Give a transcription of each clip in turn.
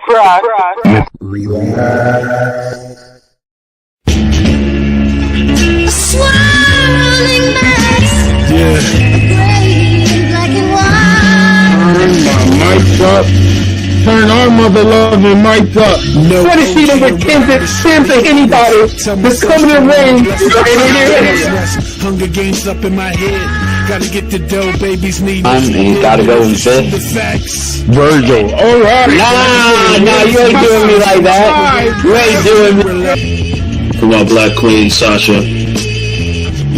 Relax. Swirling mass. Yeah. Gray and black and white. Turn my mic up. Turn our mother-loving mic up. No, 20 feet over Sims to anybody that's coming in range. Hunger Games up in my head. Gotta get the dough, babies need. He's gotta go in fifth. Virgil. All right. Nah, you ain't doing me like that. You ain't doing me. Come on, Black Queen, Sasha.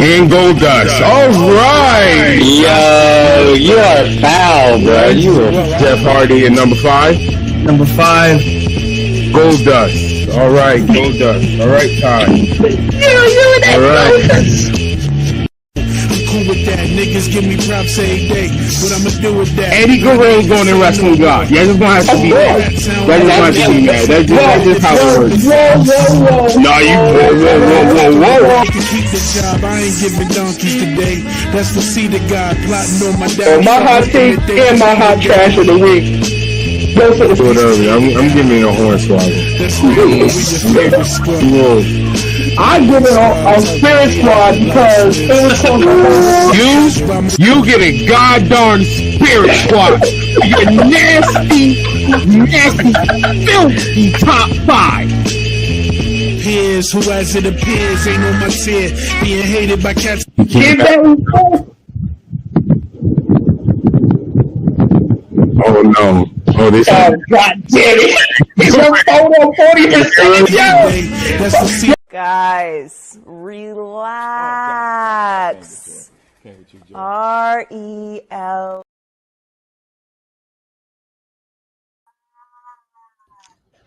And Goldust. All right. Yo, you are foul, bro. You are Jeff Hardy at number 5. Number 5. Goldust. All right, Goldust. All right, Ty. All right. Cool with that. Niggas give me props every day. What I'ma do with that? Eddie Guerrero's going to Wrestling God. Yeah, just gonna have to be mad. That's just gonna have to be mad. That's just how it works. Nah, you whoa. You can keep the job. I ain't giving donkeys today. That's the seed of God plotting on my down. My hot take and my hot trash of the week. Whatever. I'm giving it a horn swallow. I give it a spirit squad because it was so You get a goddamn spirit squad. You're nasty, filthy top 5. Peers who, as it appears, ain't on my tier. Being hated by cats. Oh no. Oh, this God damn it. It's a photo 40%. Yo. Guys, relax. REL.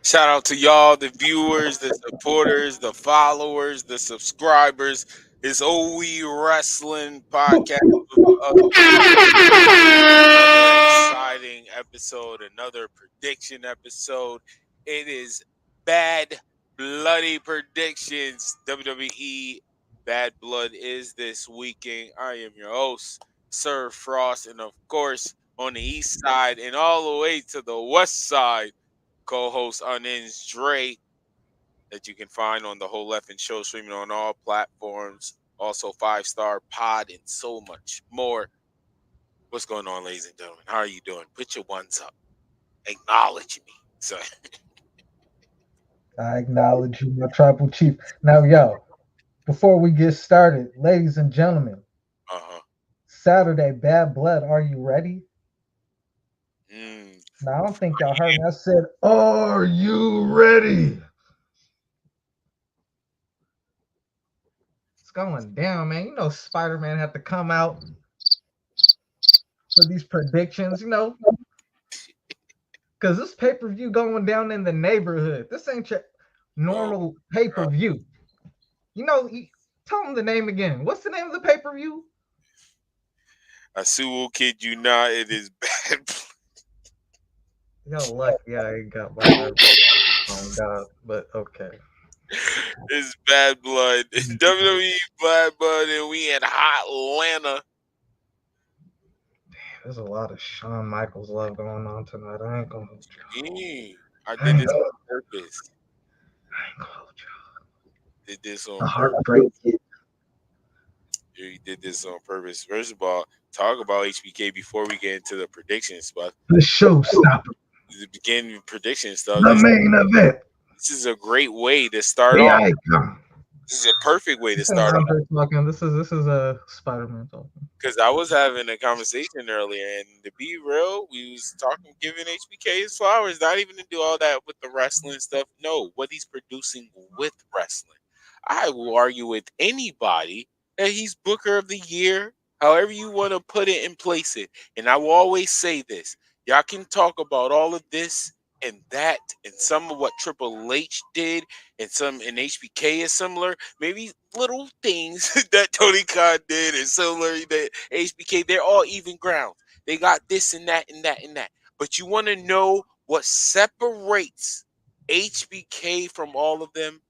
Shout out to y'all, the viewers, the supporters, the followers, the subscribers. It's We Wrasslin Podcast. Another exciting episode, another prediction episode. It is Bad Bloody Predictions. WWE Bad Blood is this weekend. I am your host, Sir Frost, and of course, on the east side and all the way to the west side, co-host Unins Dre, that you can find on the Whole Wrasslin Show, streaming on all platforms, also 5-star pod and so much more. What's going on, ladies and gentlemen? How are you doing? Put your ones up. Acknowledge me. So I acknowledge you, my tribal chief. Now, yo, before we get started, ladies and gentlemen, Saturday, Bad Blood, are you ready? Now, I don't think y'all heard me. I said, are you ready? It's going down, man. You know Spider-Man had to come out for these predictions, you know, because this pay-per-view going down in the neighborhood. This ain't your normal pay-per-view. You know, tell them the name again. What's the name of the pay-per-view? I will kid you not, it is Bad Blood. Yo, lucky I ain't got my oh God, but okay. It's Bad Blood. WWE Bad Blood, and we in hot Atlanta. There's a lot of Shawn Michaels love going on tonight. I ain't gonna hold you. I did this on purpose. I ain't gonna hold you. Did this on purpose. Heartbreak. You did this on purpose. First of all, talk about HBK before we get into the prediction stuff. The showstopper. The beginning prediction stuff. The main event. This is a great way to start off. This is a perfect way to start off. This is a Spider-Man talking. Because I was having a conversation earlier, and to be real, we was talking, giving HBK his flowers, not even to do all that with the wrestling stuff. No, what he's producing with wrestling. I will argue with anybody that he's Booker of the Year, however you want to put it and place it. And I will always say this. Y'all can talk about all of this and that and some of what Triple H did and HBK is similar. Maybe little things that Tony Khan did is similar that HBK. They're all even ground. They got this and that and that and that. But you want to know what separates HBK from all of them?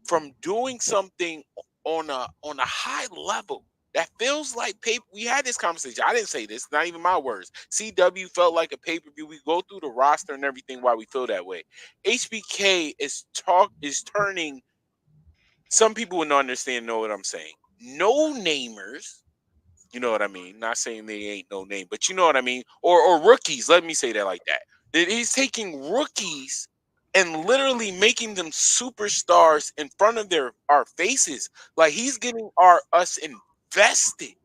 From doing something on a high level That feels like paper. We had this conversation. I didn't say this. Not even my words. CW felt like a pay-per-view. We go through the roster and everything why we feel that way. HBK is turning. Some people would not understand. Know what I'm saying? No namers. You know what I mean? Not saying they ain't no name, but you know what I mean. Or rookies. Let me say that like that. That he's taking rookies and literally making them superstars in front of our faces. Like he's getting us invested.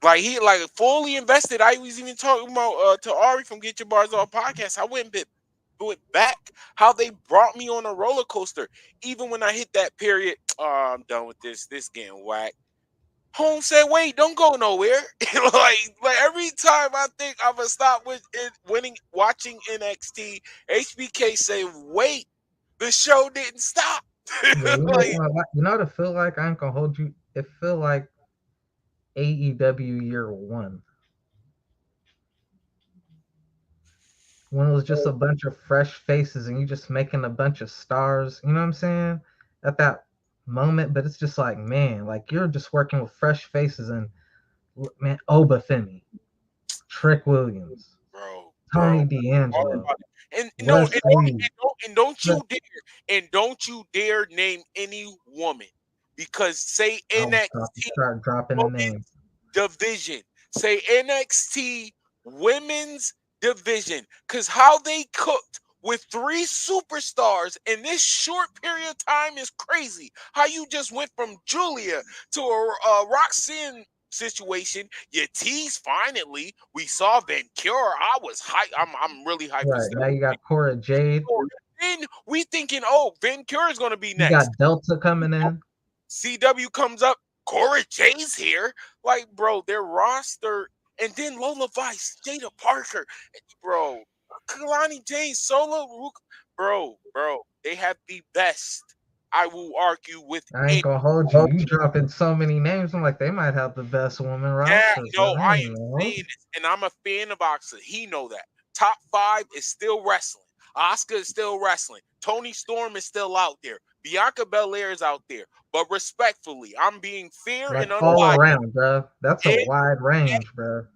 Like he like fully invested. I was even talking about to Ari from Get Your Bars Off podcast. I went back how they brought me on a roller coaster. Even when I hit that period, oh, I'm done with this. This getting whack. Holmes said, "Wait, don't go nowhere." like every time I think I'm gonna stop with it, watching NXT, HBK say, "Wait, the show didn't stop." Yeah, like, you know what it feel like? I ain't gonna hold you. It feel like AEW year one. When it was just a bunch of fresh faces and you just making a bunch of stars, you know what I'm saying? At that moment, but it's just like, man, like you're just working with fresh faces and man, Oba Femi, Trick Williams, bro, Tony D'Angelo, and no, Wes Lee. and don't you dare name any woman because say NXT Start dropping the names. division. Say NXT women's division. Because how they cooked with 3 superstars in this short period of time is crazy. How you just went from Julia to a Roxanne situation. You teased finally. We saw Vancouver. I was hyped. I'm really hyped. Right now you got Cora Jade. Then we thinking, oh, Vancouver is going to be You next. got Delta coming in. CW comes up. Cora Jay's here. Like, bro, their roster. And then Lola Vice, Jada Parker. Bro, Kalani James, Solo. Bro, they have the best. I will argue with I ain't gonna hold you. You dropping so many names. I'm like, they might have the best woman roster. Yeah, no, I am saying this. And I'm a fan of boxing. He know that. Top 5 is still wrestling. Oscar is still wrestling. Tony Storm is still out there. Bianca Belair is out there. But respectfully, I'm being fair like and all unbiased. around, bro. That's a wide range, bro.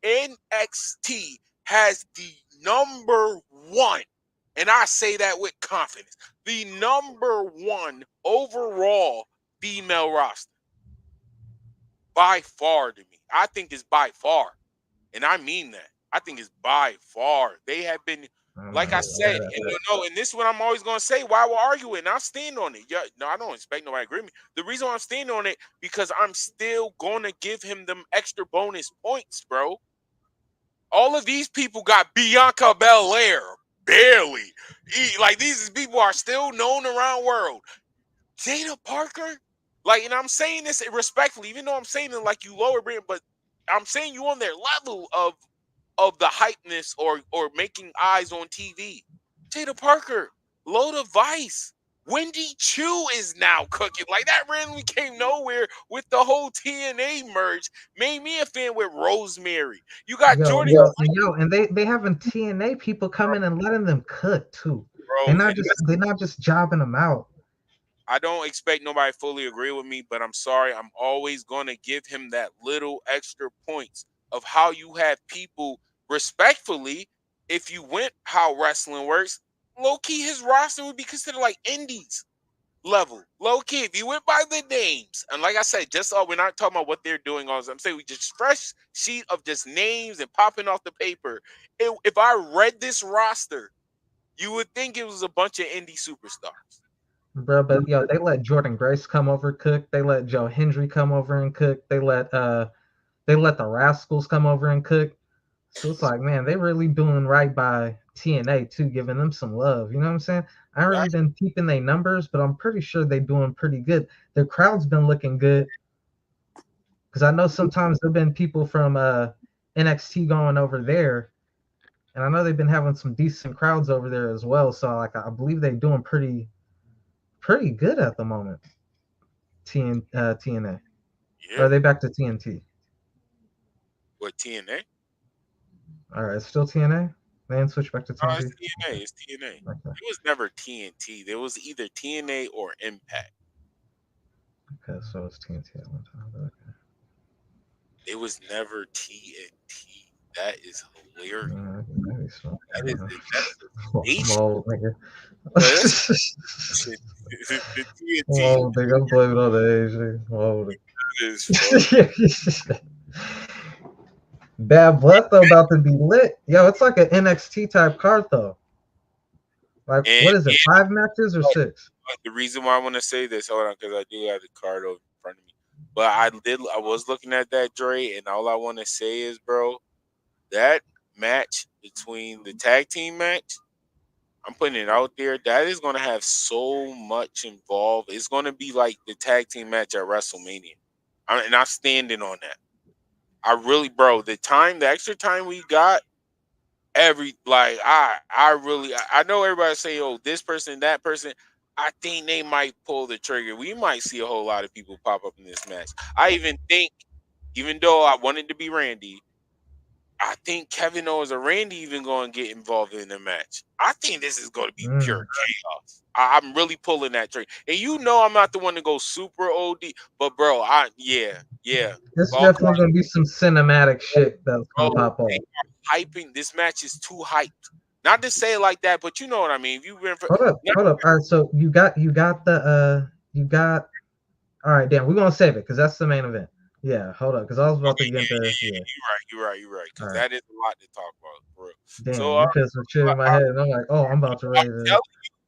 NXT has the number 1, and I say that with confidence, the number 1 overall female roster. By far to me. I think it's by far. And I mean that. I think it's by far. They have been, like I said, and this is what I'm always going to say while we're arguing, and I'll stand on it. Yeah, no, I don't expect nobody to agree with me. The reason why I'm standing on it, because I'm still going to give him them extra bonus points, bro. All of these people got Bianca Belair. Barely. Like, these people are still known around the world. Jada Parker? Like, and I'm saying this respectfully, even though I'm saying it like you lower brand, but I'm saying you on their level of the hypeness or making eyes on TV. Jada Parker, Loda Vice, Wendy Chu is now cooking. Like, that randomly came nowhere with the whole TNA merge. Made me a fan with Rosemary. You got Jordan. And they having TNA people coming and letting them cook too. Bro, they're not just jobbing them out. I don't expect nobody to fully agree with me, but I'm sorry. I'm always going to give him that little extra points of how you have people respectfully. If you went how wrestling works, low key, his roster would be considered like indies level. Low key, if you went by the names, and like I said, just we're not talking about what they're doing. All I'm saying, we just fresh sheet of just names and popping off the paper. If I read this roster, you would think it was a bunch of indie superstars. Bro, but they let Jordan Grace come over cook. They let Joe Hendry come over and cook. They let the Rascals come over and cook. So it's like, man, they really doing right by TNA too, giving them some love. You know what I'm saying? I haven't really been keeping their numbers, but I'm pretty sure they're doing pretty good. Their crowd's been looking good. Because I know sometimes there've been people from NXT going over there. And I know they've been having some decent crowds over there as well. So like I believe they're doing pretty good at the moment. TNA. Yeah. Or are they back to TNT? What, TNA? All right, it's still TNA? They didn't switch back to TNT? It's TNA. It's TNA. Okay. It was never TNT. There was either TNA or Impact. Okay, so it's TNT at one time. Okay. It was never TNT. That is hilarious. Maybe so. That is that's a I'm station. old, nigga. Bro, that's shit. The I'm TNT old, nigga. I'm blaming on the age, nigga. I'm old. is funny. Bad Blood though about to be lit. Yo, it's like an NXT type card though. Like, And, what is it? 5 matches or oh, 6? the reason why I want to say this, hold on, because I do have the card over in front of me. But I was looking at that, Dre, and all I want to say is, bro, that match between the tag team match, I'm putting it out there, that is going to have so much involved. It's going to be like the tag team match at WrestleMania. And I'm standing on that. I really, bro, the extra time we got, I know everybody say, oh, this person, that person. I think they might pull the trigger. We might see a whole lot of people pop up in this match. I even think, even though I wanted to be Randy, I think Kevin Owens or Randy even going to get involved in the match. I think this is going to be pure chaos. I'm really pulling that trigger. And you know I'm not the one to go super OD, but bro, yeah. It's All definitely gonna be some cinematic shit that's gonna bro, pop they off. are hyping. This match is too hyped. Not to say it like that, but you know what I mean. If you've been for, Hold up. All right, so you got. All right, damn. We're gonna save it because that's the main event. Yeah, hold up, because I was about to okay, get into yeah, yeah. you're right. All Because right, that is a lot to talk about, bro. damn. So You put some shit in my head, and I'm like, oh, I'm about to I'm ready to. telling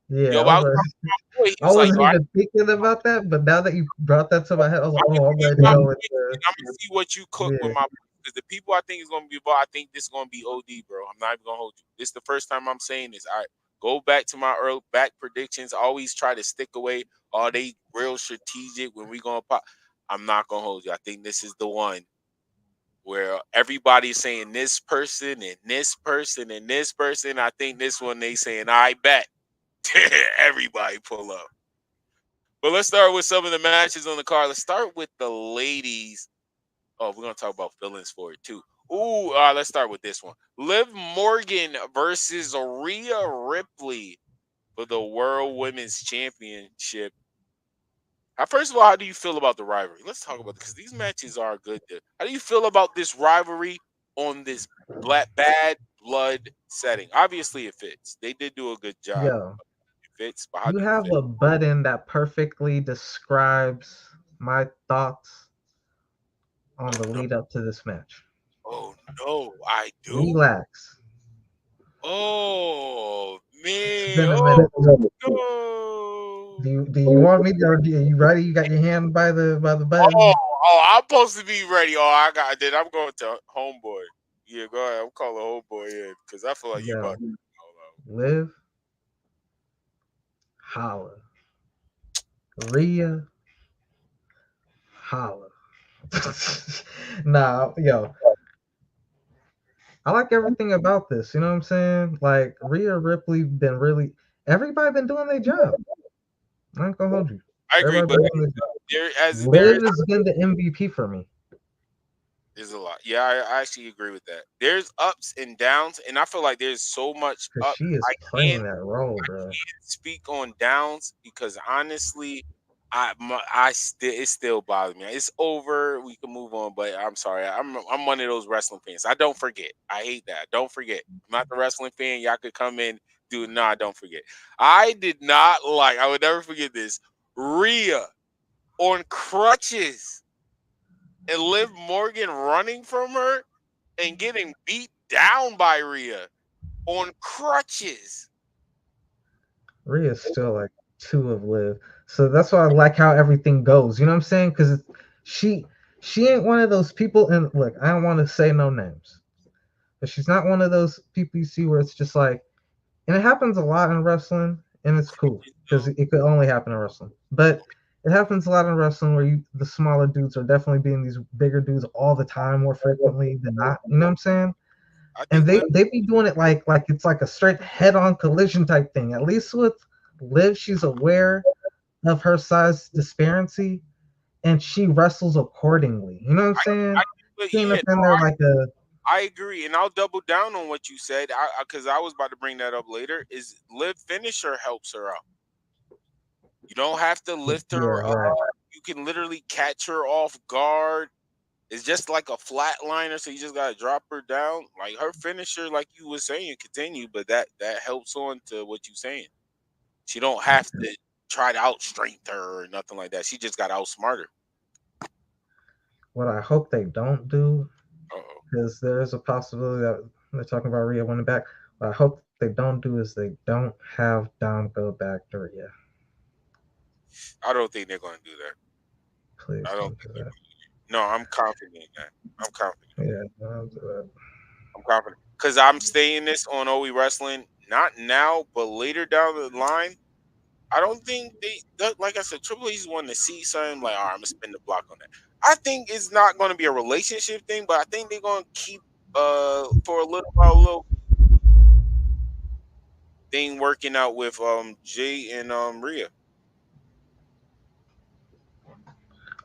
Yeah, you, I I was was like, talking to my boy. He I was like, wasn't "Yo, even thinking about that, but now that you brought that to my head, I was like, I'm oh, gonna I'm eat ready to my go with plate the and I'm gonna see what you cook with yeah. my because the people I think is gonna be involved, I think this is gonna be OD, bro. I'm not even gonna hold you. This is the first time I'm saying this. I go back to my early back predictions. I always try to stick away. Are they real strategic when we gonna pop? I'm not gonna hold you. I think this is the one where everybody's saying this person and this person and this person. I think this one they saying I bet. Everybody pull up. But let's start with some of the matches on the card. Let's start with the ladies. Oh, we're gonna talk about feelings for it too. Ooh, let's start with this one. Liv Morgan versus Rhea Ripley for the World Women's Championship. First of all, how do you feel about the rivalry? Let's talk about it because these matches are good. How do you feel about this rivalry on this bad blood setting? Obviously, it fits. They did do a good job. Yo, It fits, but how you do you have feel? a button that perfectly describes my thoughts on Oh the no! lead up to this match. Oh no! I do. Relax. Oh It's man! been a Oh minute. no! Do you want me to, or are you ready? You got your hand by the Oh, button? I'm supposed to be ready. Oh, I got it. I'm going to homeboy. Yeah, go ahead. I'm calling homeboy in because I feel like you Yo, about to. Liv, holla. Rhea, holla. Nah, yo, I like everything about this. You know what I'm saying? Like Rhea Ripley been really everybody been doing their job. I ain't gonna hold you. I agree, Everybody but been doing their job. there Liv has been the MVP for me. is a lot. Yeah, I actually agree with that. There's ups and downs, and I feel like there's so much Cause up. she is I playing can't that role, bro. speak on downs because honestly, I still it still bothers me. It's over. We can move on, but I'm sorry. I'm one of those wrestling fans. I don't forget. I hate that. Don't forget. I'm not the wrestling fan. Y'all could come in do nah. Don't forget. I did not like. I would never forget this. Rhea on crutches and Liv Morgan running from her and getting beat down by Rhea on crutches. Rhea's still like 2 of Liv. So that's why I like how everything goes. You know what I'm saying? Cause she she ain't one of those people, and look, I don't want to say no names. But she's not one of those people you see where it's just like, and it happens a lot in wrestling, and it's cool because it could only happen in wrestling. But it happens a lot in wrestling where the smaller dudes are definitely beating these bigger dudes all the time, more frequently than not. You know what I'm saying? I And think Liv. they be doing it like it's like a straight head-on collision type thing. At least with Liv, she's aware of her size disparity, and she wrestles accordingly. You know what I'm saying? I She ain't yeah, up in there like a I agree, and I'll double down on what you said. Because I was about to bring that up later. Is Liv finisher helps her out. You don't have to lift yeah, her up. right. You can literally catch her off guard. It's just like a flatliner, so you just gotta drop her down. Like her finisher, like you were saying, continue, but that helps on to what you're saying. She don't have to try to outstrength her or nothing like that. She just got to outsmart her. What I hope they don't do, Uh-oh. because there's a possibility that they're talking about Rhea winning back. What I hope they don't do is they don't have Dom go back to Rhea. I don't think they're going to do that. Please I don't don't do think that. No, I'm confident in that. I'm confident. Yeah, don't do that. I'm confident. Because I'm staying this on We Wrasslin, not now, but later down the line. I don't think like I said, Triple H's wanting to see something like, all right, I'm going to spin the block on that. I think it's not going to be a relationship thing, but I think they're going to keep, for a little thing working out with Jay and Rhea.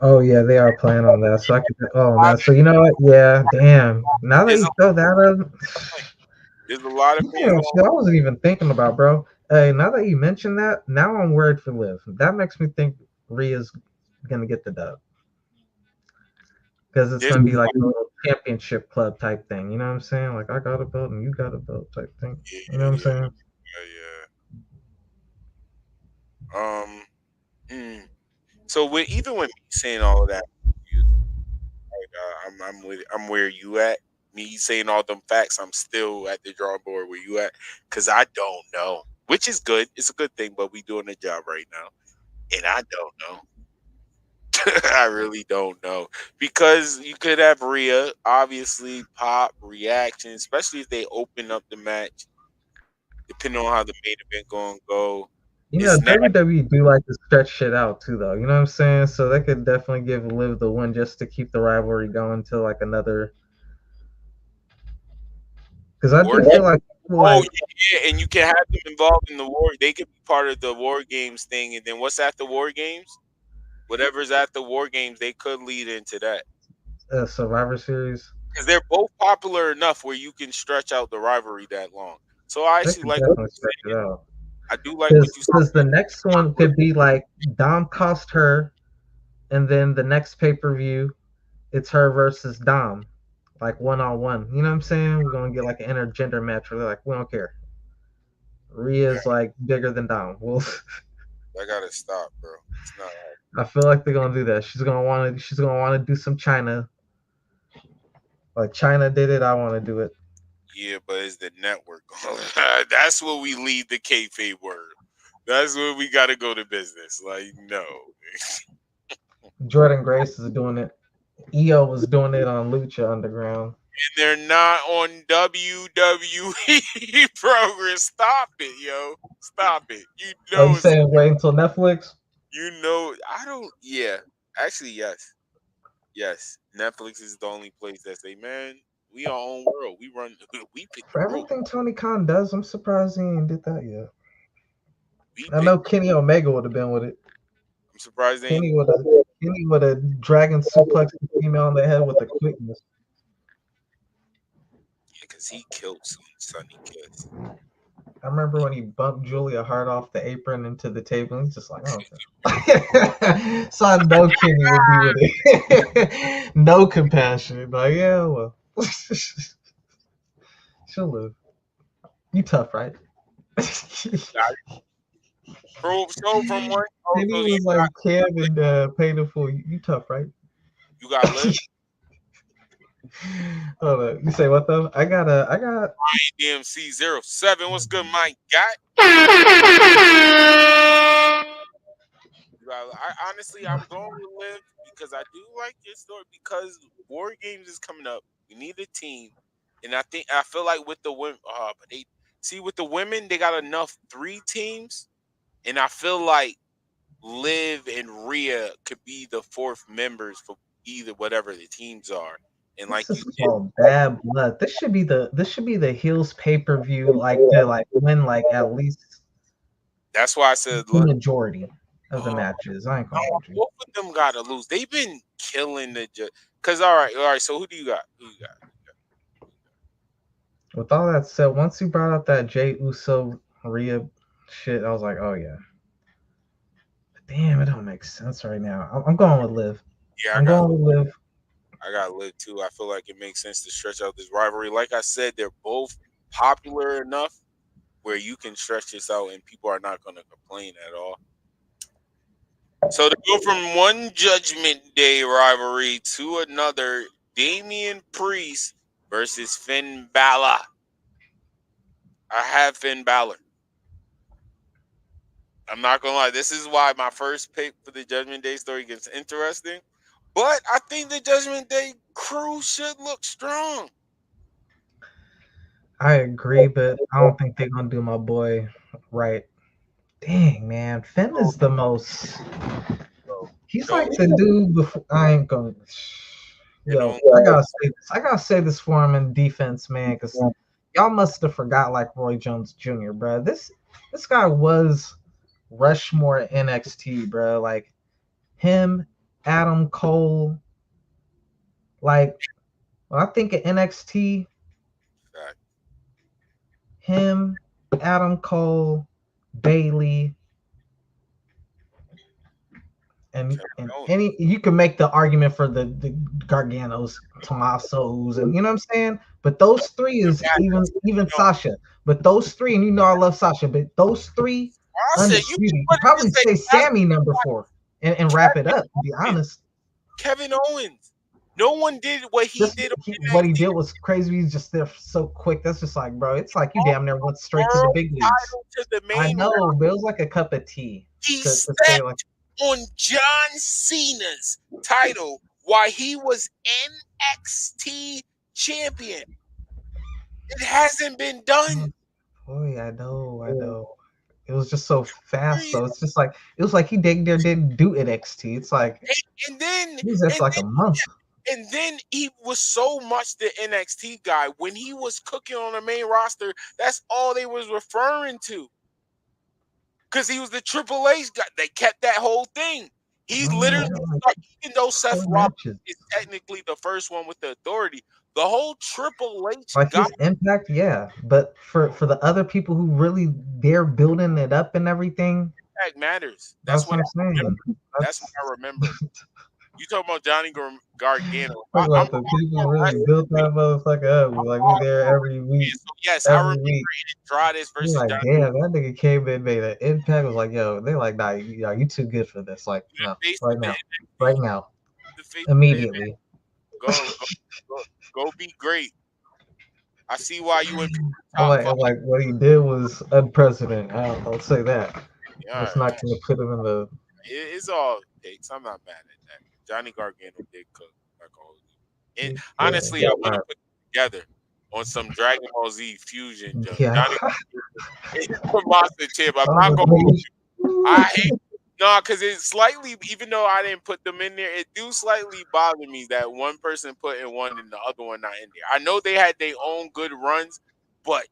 Oh yeah, they are playing on that. So I could. Oh man. So you know what? Yeah. Damn. Now that There's you throw that up, a lot of yeah, fans shit, I wasn't even thinking about, bro. Hey, now that you mention that, now I'm worried for Liv. That makes me think Rhea's gonna get the dub because it's there's gonna be like a little championship club type thing. You know what I'm saying? Like I got a belt and you got a belt type thing. You know what I'm saying? yeah. So even with me saying all of that, I'm where you at. Me saying all them facts, I'm still at the drawing board where you at, because I don't know, which is good. It's a good thing, but we doing the job right now, and I don't know. I really don't know, because you could have Rhea, obviously pop reaction, especially if they open up the match, depending on how the main event gonna go. You know, It's not. WWE do like to stretch shit out too, though. You know what I'm saying? So they could definitely give Liv the win just to keep the rivalry going to like another. Because I do feel like people Oh like yeah, and you can have them involved in the war. They could be part of the war games thing, and then what's after war games? Whatever's after war games, they could lead into that, Survivor Series. because they're both popular enough where you can stretch out the rivalry that long. So I They actually could like what definitely you stretch it said. out. I do like what you Because the said. next one could be like Dom cost her, and then the next pay per view, it's her versus Dom, like 1-on-1. You know what I'm saying? We're gonna get like an intergender match where they're like, we don't care. Rhea's like bigger than Dom. Well, I gotta stop, bro. It's not. I feel like they're gonna do that. She's gonna want to. She's gonna want to do some China. Like China did it, I want to do it. Yeah, but it's the network. That's where we leave the kayfabe word. That's where we gotta go to business. Like, no. Jordan Grace is doing it. EO was doing it on Lucha Underground. And they're not on WWE program. Stop it, yo. Stop it. You Oh, know you it's saying wait until Netflix? I don't yeah. Actually, yes. Yes. Netflix is the only place that say, man, we our own world. We run we pick the For rules. everything Tony Khan does, I'm surprised he ain't did that yet. We I pick know Kenny Omega would have been with it. I'm surprised they ain't Kenny would have dragon suplex the female on the head with the quickness. because he killed Sonny Kiss. I remember when he bumped Julia Hart off the apron into the table. He's just like, oh, okay. So I know Kenny would be with it. No compassion. Like, yeah, well, she'll live. You tough, right? So from one Kenny was like Cam and Painful. You tough, right? you got live. Hold on. You say what though? I got DMC 07. What's good, Mike? Got honestly, I'm going to live because I do like your story, because War Games is coming up. We need a team, and I feel like with the women, but they see with the women they got enough 3 teams, and I feel like Liv and Rhea could be the 4th members for either whatever the teams are, and like this you is did, called Bad Blood. This should be the heels pay per view, like to like win like at least that's why I said the look. majority of the matches. I ain't gonna hold you. Both of them gotta lose. They've been killing the because all right. So who do you got? With all that said, once you brought up that Jay Uso Rhea shit, I was like, oh yeah. Damn, it don't make sense right now. I'm going with Liv. Yeah, I'm going with Liv. I got Liv too. I feel like it makes sense to stretch out this rivalry. Like I said, they're both popular enough where you can stretch this out and people are not going to complain at all. So to go from one Judgment Day rivalry to another, Damian Priest versus Finn Balor. I have Finn Balor. I'm not going to lie. This is why my first pick for the Judgment Day story gets interesting. But I think the Judgment Day crew should look strong. I agree, but I don't think they're gonna do my boy right. Dang, man, Finn is the most. He's like the dude before. I ain't gonna. Yo, I gotta say this. I gotta say this for him in defense, man, because y'all must have forgot like Roy Jones Jr., bro. This guy was Rushmore NXT, bro. Like him, Adam Cole. Like when I think of NXT, him, Adam Cole, Bailey, and any you can make the argument for the Garganos, Tommasos, and you know what I'm saying. But those three is even Sasha. But those three, and you know I love Sasha, but those three, you probably say Sammy number 4 and wrap it up. To be honest, Kevin Owens. No one did what he did. What he did was crazy. He's just there so quick. That's just like, bro, it's like you damn near went straight to the big leagues. I know, but it was like a cup of tea. He stepped on John Cena's title while he was NXT champion. It hasn't been done. Boy, I know. It was just so fast, though. It's just like it was like he didn't do NXT. It's like and then he was there for like a month. And then he was so much the NXT guy. When he was cooking on the main roster, that's all they was referring to. Because he was the Triple H guy. They kept that whole thing. He literally, even though Seth Rollins is technically the first one with the authority, the whole Triple H like his impact, yeah. But for the other people who really they're building it up and everything, impact matters. That's what I'm saying. That's what I remember. You talking about Johnny Gargano? Like the people really built that motherfucker up. Like we there every week. So yes, I remember Andrade versus like, Johnny. Damn, that nigga came in, made an impact. Was like, yo, they like, nah, you too good for this. Like, no, right now, immediately. Go be great. I see why you went. Like what he did was unprecedented. I'll say that. Yeah, it's not going to put him in the. It's all takes. I'm not mad at that. Johnny Gargano did cook like all. And honestly, I want to put it together on some Dragon Ball Z fusion. Yeah. Monster Chip. I'm not going to. I hate. No, because it slightly, even though I didn't put them in there, it do slightly bother me that one person put in one and the other one not in there. I know they had their own good runs, but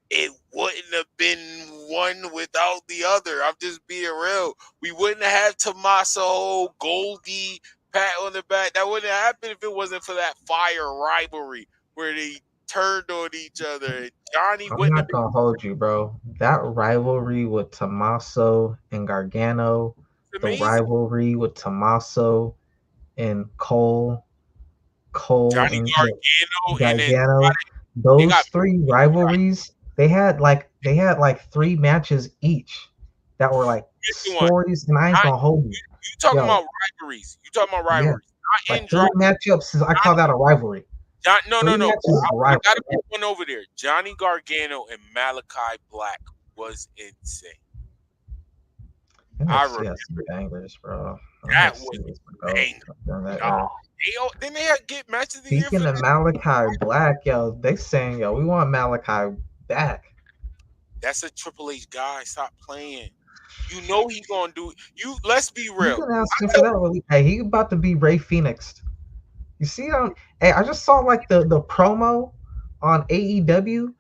it wouldn't have been one without the other. I'm just being real. We wouldn't have Tommaso, Goldie, pat on the back. That wouldn't have happened if it wasn't for that fire rivalry where they turned on each other. Johnny I'm not gonna hold you, bro. That rivalry with Tommaso and Gargano, the rivalry with Tommaso and Cole Johnny and Gargano, those three rivalries. They had like 3 matches each that were like stories, and I ain't gonna hold you. You talking about rivalries? Yeah. Like 3 matchups. I call that a rivalry. No. I gotta put one over there. Johnny Gargano and Malachi Black was insane. I remember bangers, bro. That was bangers. Then they had get matches of the year. Speaking of Malachi Black, yo, they saying, yo, we want Malachi back. That's a Triple H guy. Stop playing. You know he's gonna do it. Let's be real. You can ask him for that. Hey, he about to be Ray Phoenix. You see him? Hey, I just saw like the promo on AEW,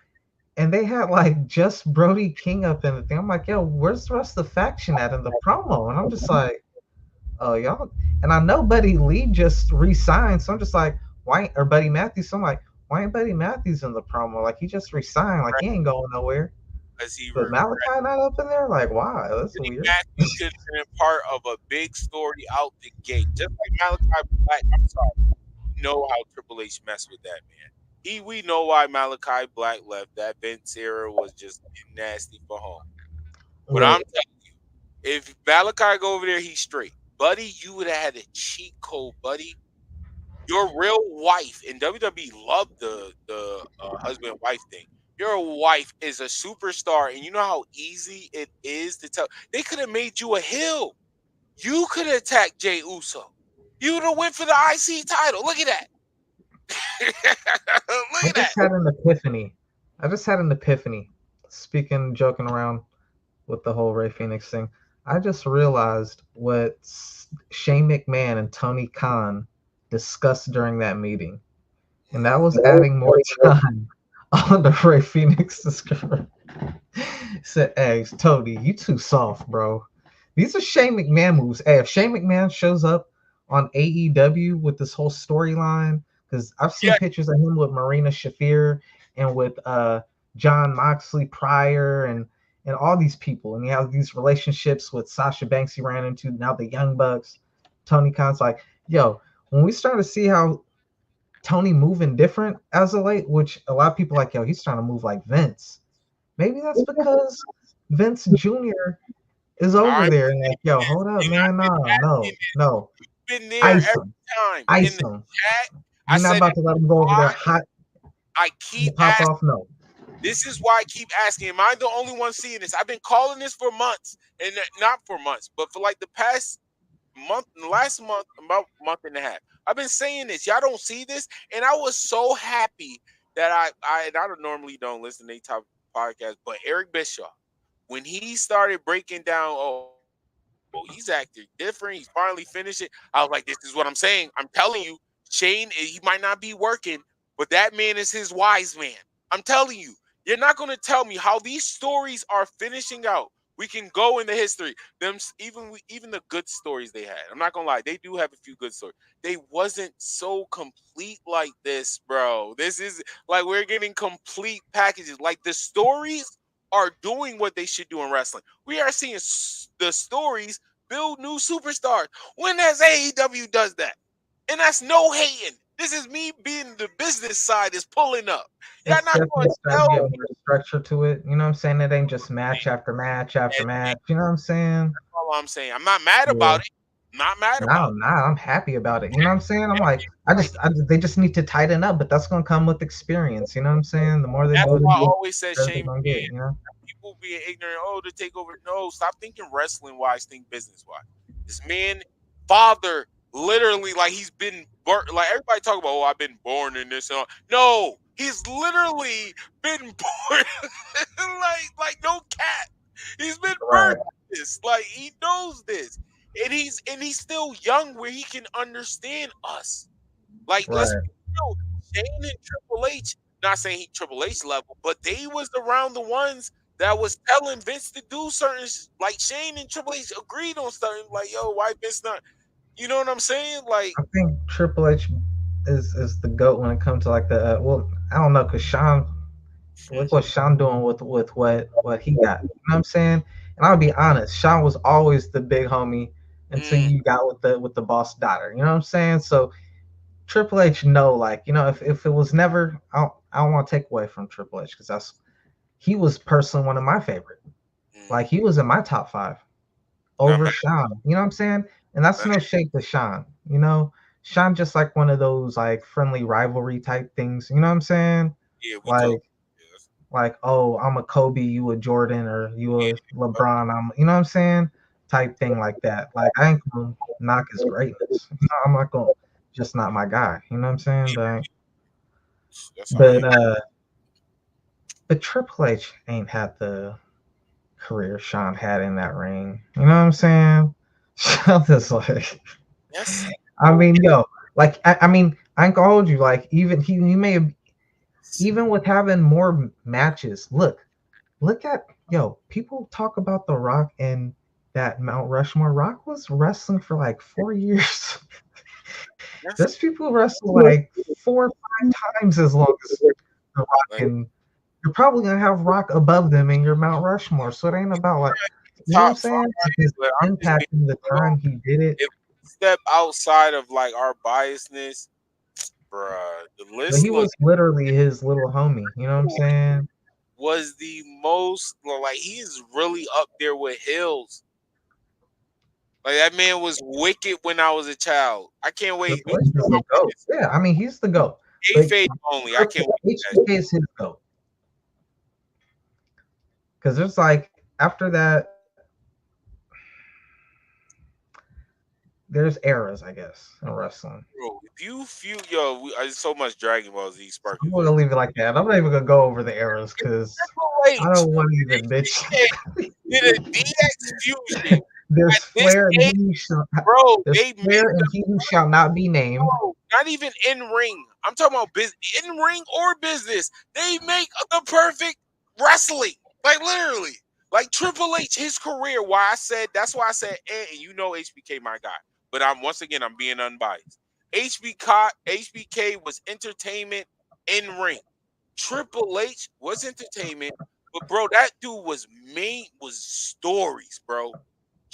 and they had like just Brody King up in the thing. I'm like, yo, where's the rest of the faction at in the promo? And I'm just like, oh, y'all. And I know Buddy Lee just re-signed, so I'm just like, why? Or Buddy Matthews. So I'm like, why ain't Buddy Matthews in the promo? Like he just re-signed. Like he ain't going nowhere. because he But Malachi not up in there? Like, why? That's Eddie weird. Matthews could have been a part of a big story out the gate, just like Malachi Black. I'm sorry, we know how Triple H messed with that man. We know why Malachi Black left. That Vince era was just nasty for home. But I'm Look, telling you, if Malachi go over there, he's straight, buddy. You would have had a cheat code, buddy. Your real wife, and WWE loved the husband wife thing. Your wife is a superstar, and you know how easy it is to tell. They could have made you a heel. You could have attacked Jey Uso. You would have went for the IC title. Look at that. Look I at that. just had an epiphany. Speaking, joking around with the whole Ray Phoenix thing, I just realized what Shane McMahon and Tony Khan discussed during that meeting, and that was adding more time on the Ray Phoenix's career. Said, "Hey, Tony, you too soft, bro. These are Shane McMahon moves. Hey, if Shane McMahon shows up on AEW with this whole storyline, because I've seen Yeah, pictures of him with Marina Shafir and with John Moxley prior and all these people, and he has these relationships with Sasha Banks he ran into, now the Young Bucks. Tony Khan's like, yo, when we start to see how Tony moving different as of late, which a lot of people like, yo, he's trying to move like Vince. Maybe that's because Vince Jr. is all over right. there and like, yo, hold up, And man, I've been no, asking this. no, You've been there ice every him, time in ice the him. chat. I You're not said, about to let him go over there hot I and keep pop asking. off. No, This is why I keep asking. Am I the only one seeing this? I've been calling this for months, and not for months, but for like the past month, last month, about a month and a half. I've been saying this. Y'all don't see this, and I was so happy that I don't normally don't listen to any type of podcast, but Eric Bischoff, when he started breaking down, he's acting different. He's finally finished it. I was like, this is what I'm saying. I'm telling you, Shane, he might not be working, but that man is his wise man. I'm telling you, you're not going to tell me how these stories are finishing out. We can go in the history. Even the good stories they had. I'm not gonna lie, they do have a few good stories. They wasn't so complete like this, bro. This is like we're getting complete packages. Like the stories are doing what they should do in wrestling. We are seeing the stories build new superstars. When has AEW does that? And that's no hating. This is me being the business side is pulling up. Y'all it's not going definitely to starting to tell get me. more structure to it. You know what I'm saying? It ain't just match after match after match. You know what I'm saying? That's all I'm saying. I'm not mad Yeah. about it. Not mad No, about no, I'm happy about it. You know what I'm saying? I'm like, they just need to tighten up, but that's gonna come with experience. You know what I'm saying? The more they That's do it, why I the always said better they're shame gonna get. You know? people being ignorant. Oh, to take over. No, stop thinking wrestling wise, think business wise. This man, father, literally, like he's been like everybody talk about. Oh, I've been born in this. And all. No, he's literally been born like no cat. He's been birthed Right, this. Like he knows this, and he's still young where he can understand us. Like let's right. be real, Shane and Triple H. Not saying he Triple H level, but they was around the ones that was telling Vince to do certain like Shane and Triple H agreed on certain like yo, why Vince not? You know what I'm saying? Like I think Triple H is the goat when it comes to like the well, I don't know, cause Sean, look what Sean doing with what he got. You know what I'm saying? And I'll be honest, Sean was always the big homie until mm, you got with the boss daughter. You know what I'm saying? So Triple H know, like, you know, if it was never, I don't want to take away from Triple H because he was personally one of my favorite. Like he was in my top 5 not over mad. Sean. You know what I'm saying? And that's no shade to Sean. You know, Sean just like one of those like friendly rivalry type things. You know what I'm saying? Yeah, we told. Like oh, I'm a Kobe, you a Jordan, or you Yeah, a LeBron. You know what I'm saying? Type thing like that. Like I ain't gonna knock his greatness. You know, I'm not gonna just not my guy. You know what I'm saying? that's how But you. but Triple H ain't had the career Sean had in that ring. You know what I'm saying? Sean is like, Yes. I mean, yo, like I mean, I ain't gonna hold you. Like even he may have even with having more matches. Look at yo. People talk about The Rock and that Mount Rushmore. Rock was wrestling for like 4 years. Yes. There's people who wrestle like 4 or 5 times as long as The Rock Like, and you're probably gonna have Rock above them in your Mount Rushmore. So it ain't about like, you know what I'm top five, saying? His but I'm just impact being in the real. time he did it. If we step outside of like our biasness, bruh, the But list he was literally his little homie. You know what I'm saying? was the most like he's really up there with Hills. Like that man was wicked when I was a child. I can't wait. Triple H is the GOAT. Yeah, I mean he's the GOAT. But Kayfabe only. I can't wait. HBK is his GOAT. Because it's like after that, there's eras, I guess, in wrestling. Bro, if you feel there's so much Dragon Ball Z I'm sparking. gonna leave it like that. I'm not even gonna go over the eras because I don't want to even bitch. Did a DX fusion. There's At this Flair and age, he who shall, bro, there's they Flair made and he who shall not be named. not even in ring. I'm talking about in ring or business. They make the perfect wrestling. Like literally. Like Triple H, his career. That's why I said, and you know HBK, my guy. But I'm being unbiased. HBK was entertainment in ring. Triple H was entertainment, but bro, that dude was stories, bro.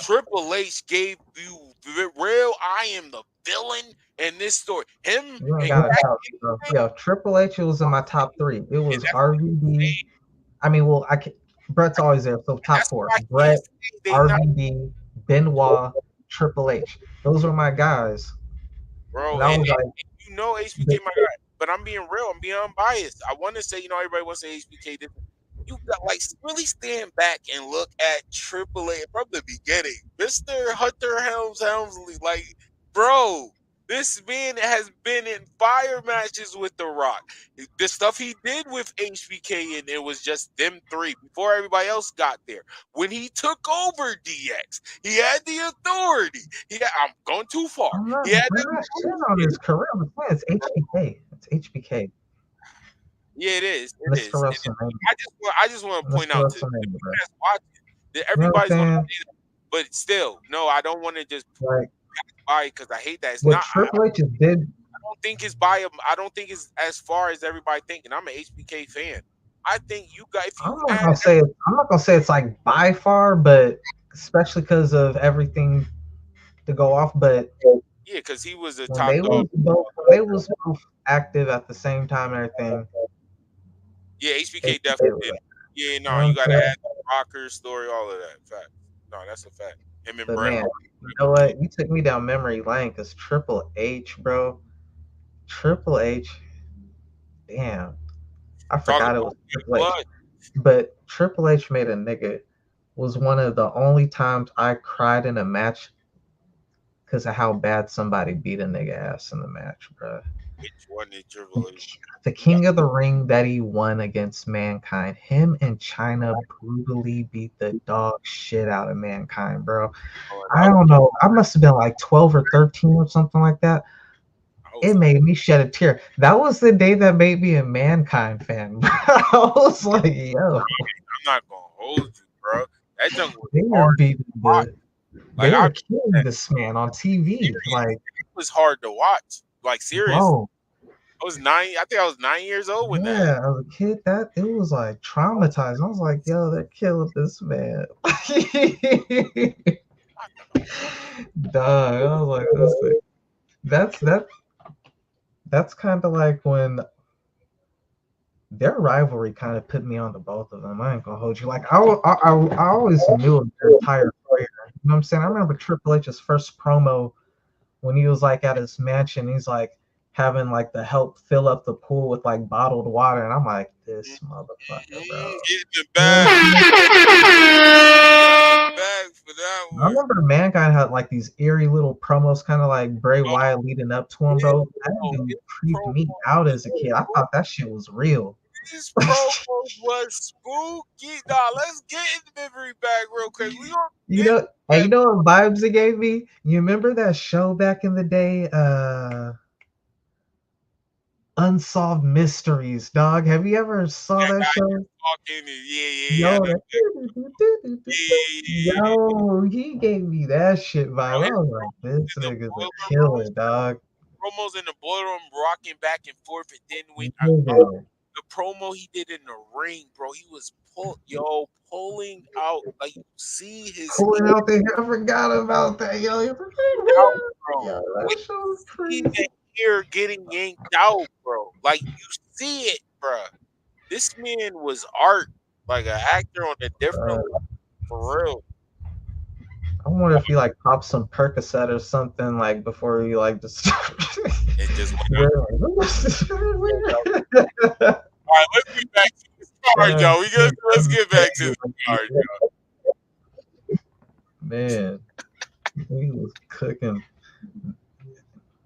Triple H gave you the real I am the villain in this story. Him You and gotta tell me, bro. Yo, Triple H was in my top 3. It was RVD. I mean, well, Brett's always there, so top 4. Brett, RVD, Benoit, Triple H. Those were my guys. Bro, and I was like, you know HBK my guy, but I'm being real. I'm being unbiased. I want to say, everybody wants to say HBK. You got like really stand back and look at Triple H from the beginning. Mr. Hunter Helmsley, like, bro, this man has been in fire matches with The Rock. The stuff he did with HBK, and it was just them 3 before everybody else got there. When he took over DX, he had the authority. I'm going too far. I'm not He had shit on his career. I'm saying it's HBK. It's HBK. Yeah, it is. It Mr. is. Wrestling. I just want to point out to Wrestling, that everybody's you know going to say that, but still, no, I don't want to just like buy it because I hate that. It's what not. Triple H did. I don't think it's by. I don't think it's as far as everybody thinking. I'm an HBK fan. I think you guys. I'm not gonna say it's like by far, but especially because of everything to go off. But yeah, because he was a when top dog. They was both active at the same time and everything. Yeah, HBK definitely did. Yeah, no, you gotta add the Rocker story, all of that. Fact. No, that's a fact. Him and Brett. Man, you know what? You took me down memory lane because Triple H, bro. Triple H. Damn. I forgot it was Triple H. But Triple H made a nigga was one of the only times I cried in a match because of how bad somebody beat a nigga ass in the match, bro. Which one did Triple H? The King of the Ring that he won against Mankind. Him and China brutally beat the dog shit out of Mankind, bro. I don't know. I must have been like 12 or 13 or something like that. It made me shed a tear. That was the day that made me a Mankind fan, bro. I was like, yo. I'm not gonna hold you, bro. That junk was they hard. They were killing this man on TV. Like it was hard to watch. Like seriously. Bro. I was 9. I think I was 9 years old when that. Yeah, as a kid, it was like traumatized. I was like, yo, they're killing this man. Dog, I was like, that's kind of like when their rivalry kind of put me on to both of them. I ain't gonna hold you. Like I always knew of their entire career. You know what I'm saying? I remember Triple H's first promo when he was like at his mansion. He's like having like the help fill up the pool with like bottled water, and I'm like, this motherfucker, bro. Get the bag. For that one. I remember Mankind had like these eerie little promos, kind of like Bray Wyatt leading up to him, bro. That dude creeped me out as a kid. I thought that shit was real. This promo was spooky. Nah, let's get in the memory bag real quick. You know what vibes it gave me? You remember that show back in the day? Unsolved Mysteries, dog. Have you ever saw that show? Yo, he gave me that shit vibe. I was like, this nigga's a killer, dog. Promos in the boiler room rocking back and forth, and then the promo he did in the ring, bro, he was pulling out, like you see his Pulling out the hair. I forgot about that, yo. out, bro. Yo, Like, that show was see crazy. the hair getting yanked out, bro. Like you see it, bro. This man was art, like an actor on a different Uh, level, for real. I wonder if he like popped some Percocet or something like before he like just. It just went Yeah. All right, let's get back to this card, y'all. Let's get back to the card, y'all. Man, he was cooking.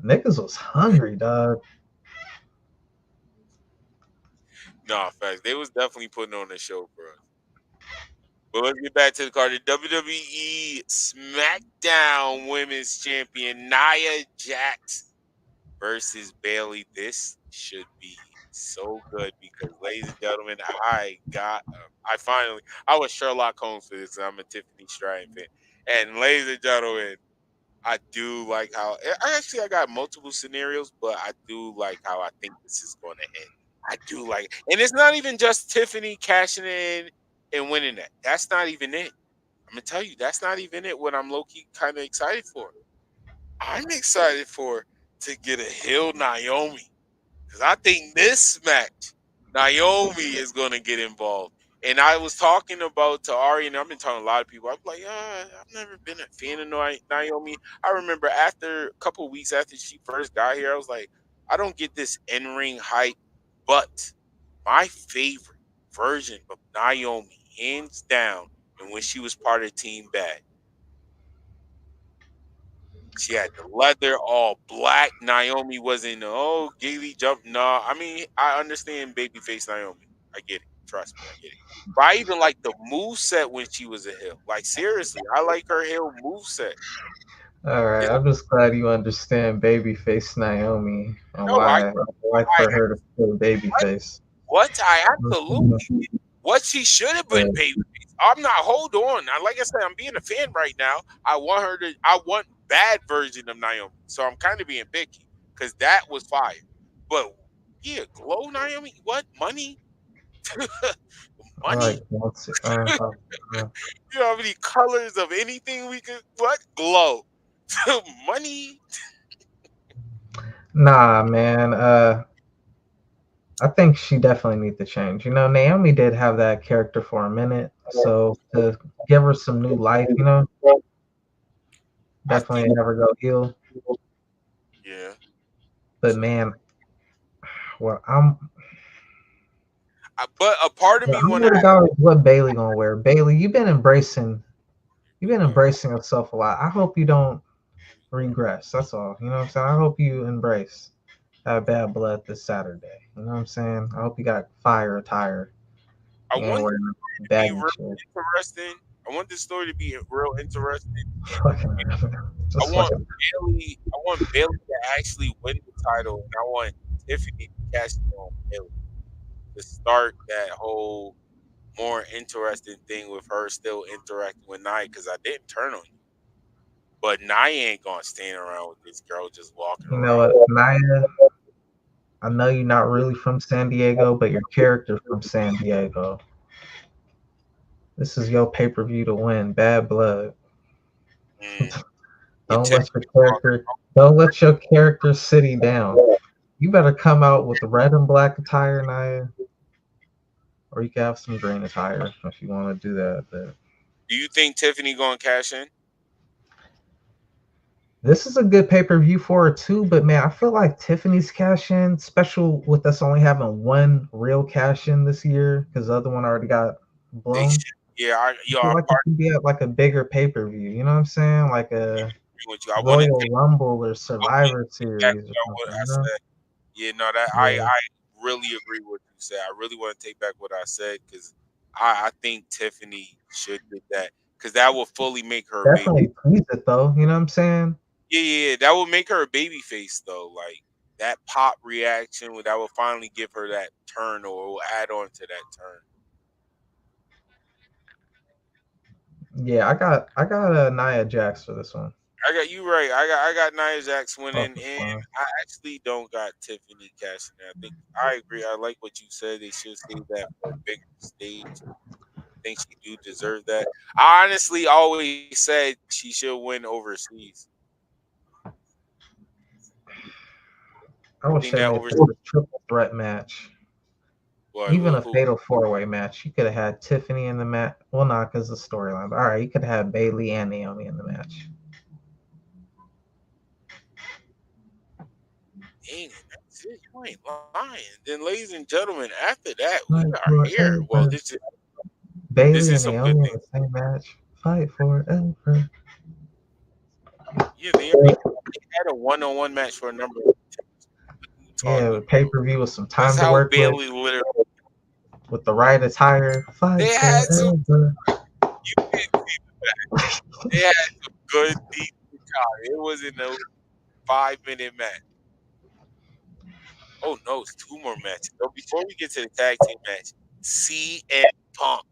Niggas was hungry, dog. Nah, facts. They was definitely putting on the show, bro. But let's get back to the card. The WWE SmackDown Women's Champion Nia Jax versus Bailey. This should be so good because, ladies and gentlemen, I was Sherlock Holmes for this. And I'm a Tiffany Stratton fan, and ladies and gentlemen, I do like how I got multiple scenarios, but I do like how I think this is going to end. I do like, and it's not even just Tiffany cashing in and winning that. That's not even it. I'm gonna tell you, that's not even it. What I'm low key kind of excited for. I'm excited for to get a heel Naomi because I think this match, Naomi is gonna get involved. And I was talking about to Ari, and I've been talking to a lot of people. I'm like, I've never been a fan of Naomi. I remember after a couple of weeks after she first got here, I was like, I don't get this in ring hype, but my favorite version of Naomi, hands down, and when she was part of Team Bad. She had the leather all black. Naomi wasn't gaily jump. No, I mean I understand babyface Naomi. I get it. Trust me, I get it. But I even like the move set when she was a heel. Like seriously, I like her heel move set. All right, I'm just glad you understand babyface Naomi and No, why I like I for her to still babyface. what I absolutely what she should have been Yeah. babyface. I'm not. Hold on. Now, like I said, I'm being a fan right now. I want bad version of Naomi. So I'm kind of being picky because that was fire. But yeah, glow Naomi. What money? All Money? right, let's see. You know how many colors of anything we could what glow? Money? Nah, man. I think she definitely needs to change. You know, Naomi did have that character for a minute, so to give her some new life, you know, I definitely think have her go heel. yeah. But man, well, But a part of what me I'm want to worried about is what Bailey gonna wear. Bailey, you've been embracing yourself a lot. I hope you don't regress. That's all. You know what I'm saying? I hope you embrace that bad blood this Saturday. You know what I'm saying? I hope you got fire attire. I You ain't want wearing to be baggy real shit. interesting. I want this story to be real interesting. Fucking, I just want fucking. Bailey to actually win the title, and I want Tiffany to cash in on Bailey to start that whole more interesting thing with her still interacting with Nia because I didn't turn on you, but Nia ain't gonna stand around with this girl just walking You know around. what, Naya? I know you're not really from San Diego, but your character's from San Diego. This is your pay per view to win. Bad blood. Mm. Your Don't Tiffany let your character. Don't let your character city down. You better come out with red and black attire, Naya, or you can have some green attire if you want to do that. But do you think Tiffany gonna cash in? this is a good pay per view for her too. But man, I feel like Tiffany's cash in, special with us only having one real cash in this year because the other one already got They blown. should. Yeah, I feel I'm like it could be at like a bigger pay per view. You know what I'm saying? Like a with you. I want to Royal Rumble or Survivor back Series or what something. I You know? said. Yeah, no, that Yeah, I really agree with what you said. I really want to take back what I said because I think Tiffany should get that because that will fully make her a baby. definitely tease it though. You know what I'm saying? Yeah, that will make her a baby face though. Like that pop reaction, that will finally give her that turn or will add on to that turn. Yeah, I got a Nia Jax for this one. I got you right. I got Nia Jax winning, Fuck, and fine. I actually don't got Tiffany cashing in. I think I agree. I like what you said. They should save that for a bigger stage. I think she do deserve that. I honestly always said she should win overseas. I I wish think they that made overseas. this a triple threat match. Boy, Even a who? fatal four-way match. You could have had Tiffany in the match. Well, not because the storyline. All right, you could have had Bailey and Naomi in the match. Dang it, that's it. You ain't lying. Then, ladies and gentlemen, after that, we Fight are here. Well, forever. this Bailey is and some good Naomi in things. the same match. Fight forever. Yeah, they had a one-on-one match for a number of times. What are you Yeah, talking pay about? per view with some That's time to how work Bailey literally. with the right attire. Fight They had some. forever. You didn't see that. They had some good deep time. It wasn't a 5-minute match. Oh no, it's 2 more matches. So before we get to the tag team match, CM Punk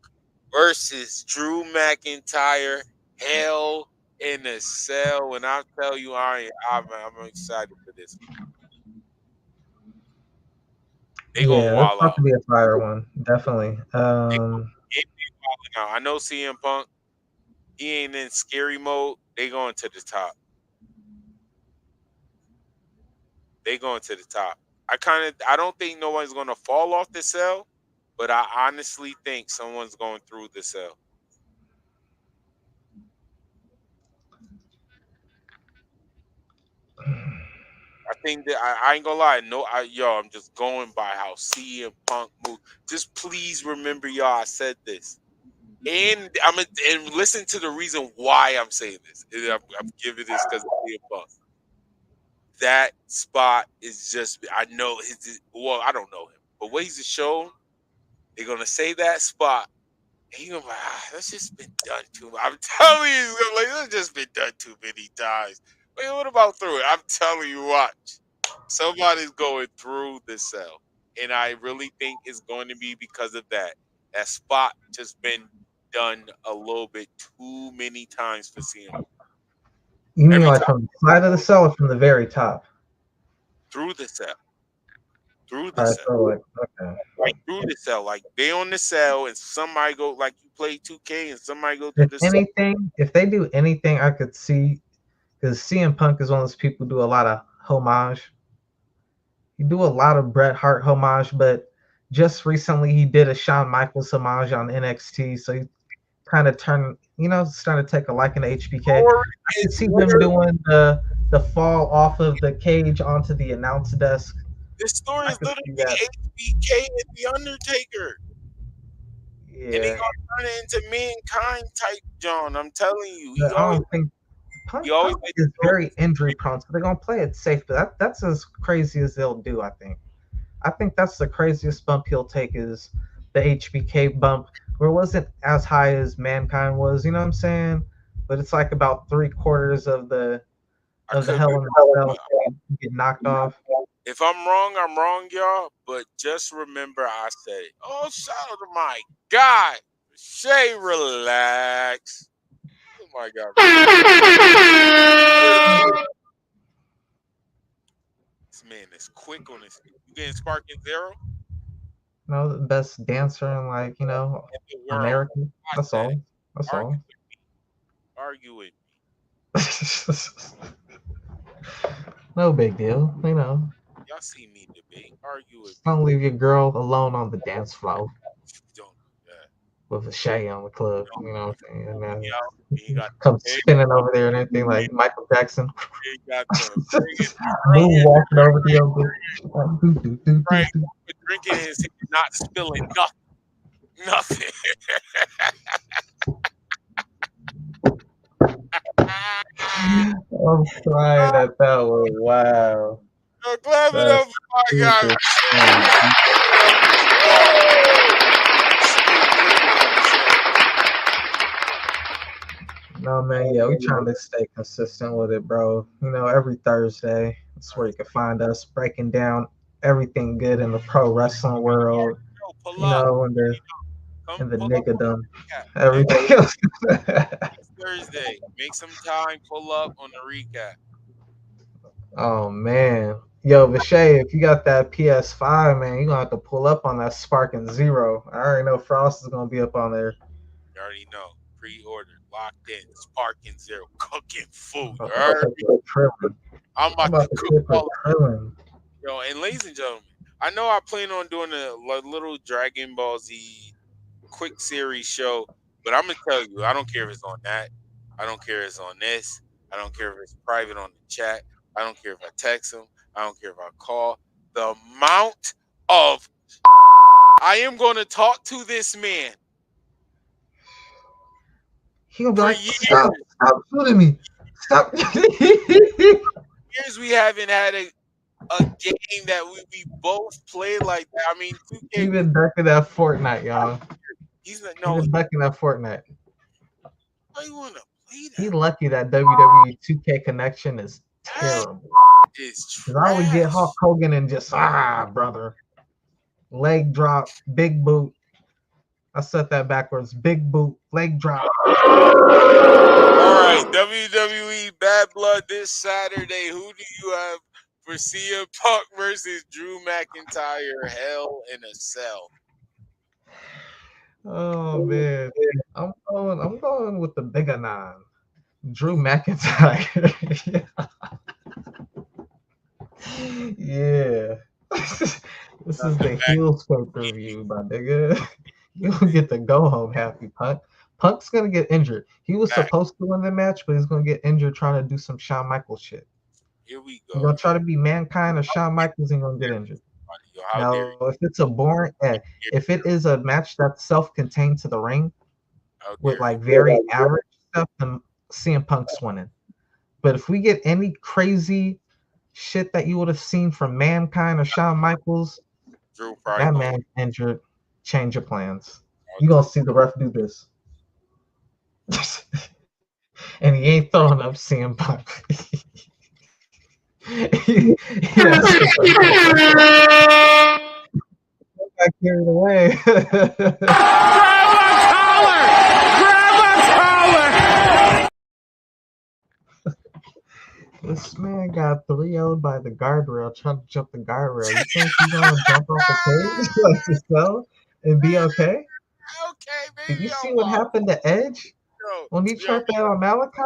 versus Drew McIntyre, Hell in a Cell. When I tell you, I'm excited for this. They gonna Yeah, that's wall about out. to be a fire one. Definitely. They gonna get me wilding out. I know CM Punk. He ain't in scary mode. They going to the top. They going to the top. I don't think no one's gonna fall off the cell, but I honestly think someone's going through the cell. I think that I ain't gonna lie. No, I'm just going by how CM Punk moved. Just please remember, y'all. I said this, and and listen to the reason why I'm saying this. And I'm giving this because of CM Punk. That spot is just. I know well, I don't know him, but what he's shown, they're gonna say that spot. And he's gonna be like, that's just been done too much. I'm telling you, he's gonna be like, that's just been done too many times. Wait, what about through it? I'm telling you, watch. Somebody's going through the cell. And I really think it's going to be because of that. That spot just been done a little bit too many times for CM. You mean Every like time from the side of the cell or from the very top? through the cell. Through All the right, cell. so like, okay. Like through the cell. Like they on the cell and somebody go like you play 2K and somebody go through If the cell. anything, if they do anything, I could see because CM Punk is one of those people who do a lot of homage. He do a lot of Bret Hart homage, but just recently he did a Shawn Michaels homage on NXT, so he kind of turned, starting to take a liking to HBK. Or I could it's see him literally doing the fall off of the cage onto the announce desk. this story I is could literally see that. HBK and The Undertaker. And he Yeah, gonna turn it into mankind type John. I'm telling you. but I don't think He Punk always is makes very injury prone, so they're gonna play it safe. But that's as crazy as they'll do. I think that's the craziest bump he'll take is the HBK bump, where it wasn't as high as Mankind was. You know what I'm saying? But it's like about 3/4 I of the could be Hell in wrong, the Cell but get knocked off. if I'm wrong, y'all. But just remember I said, oh, shout out to my God. Shay, relax. Oh my God. This man is quick on his feet. You getting Sparking Zero? The best dancer in In the world. America. I That's said it. all. That's Argue all. with me. Argue with No big deal. me. Y'all see me debate. Argue with Just me. don't leave your girl alone on the dance floor Don't do that. with a Shay on the club. Don't You know what I'm saying? And then you got come the spinning over there and everything like Michael Jackson. you got the friggin' Moon brilliant walking over the other. right drinking his not spilling nothing. Nothing. I'm crying at that one. Wow. Clap it up That's for my guy. super funny. No man, yeah, we trying to stay consistent with it, bro. Every Thursday, that's where you can find us breaking down everything good in the pro wrestling world. Pull up. In the Come in the pull up on niggadom, that. everything else. Thursday Thursday. Make some time. Pull up on the recap. Oh man. Yo, Vishay, if you got that PS5, man, you're gonna have to pull up on that Sparking Zero. I already know Frost is gonna be up on there. You already know. Pre-ordered, locked in, Sparking Zero, cooking food. I'm You heard me? I'm about about to to cook cook all a krillin. Yo, and ladies and gentlemen, I know I plan on doing a little Dragon Ball Z quick series show, but I'm gonna tell you, I don't care if it's on that. I don't care if it's on this. I don't care if it's private on the chat. I don't care if I text him. I don't care if I call. The amount of I am going to talk to this man He gonna be for like, years. stop shooting me. Stop. Years we haven't had a game that we both play like that. I mean, 2K. He been ducking that Fortnite, y'all. He's not. He No, been ducking that Fortnite. why you want to play that? He lucky that WWE 2K connection is terrible. It's Cause I would get Hulk trash. Hogan and just brother, leg drop, big boot. I said that backwards. Big boot, leg drop. All right, WWE Bad Blood this Saturday. Who do you have for CM Punk versus Drew McIntyre? Hell in a Cell. Oh man, I'm going with the bigger nine, Drew McIntyre. Yeah. This is the heels pay-per-view, my nigga. You don't get to go home happy, Punk. Punk's gonna get injured. He was supposed to win the match, but he's gonna get injured trying to do some Shawn Michaels shit. Here we He's go. gonna try to be Mankind or Shawn Michaels and gonna get injured. Now, if it's a boring, if it is a match that's self-contained to the ring with like very average stuff, then CM Punk's winning. But if we get any crazy shit that you would have seen from Mankind or Shawn Michaels, that man injured, change your plans. You're gonna see the ref do this. And he ain't throwing up CM Punk. Got carried away. This man got 3-0'd by the guardrail, trying to jump the guardrail. You think he's gonna jump off the cage like yourself and be okay? Okay, Did you see what happened to Edge when he tried that on Malachi?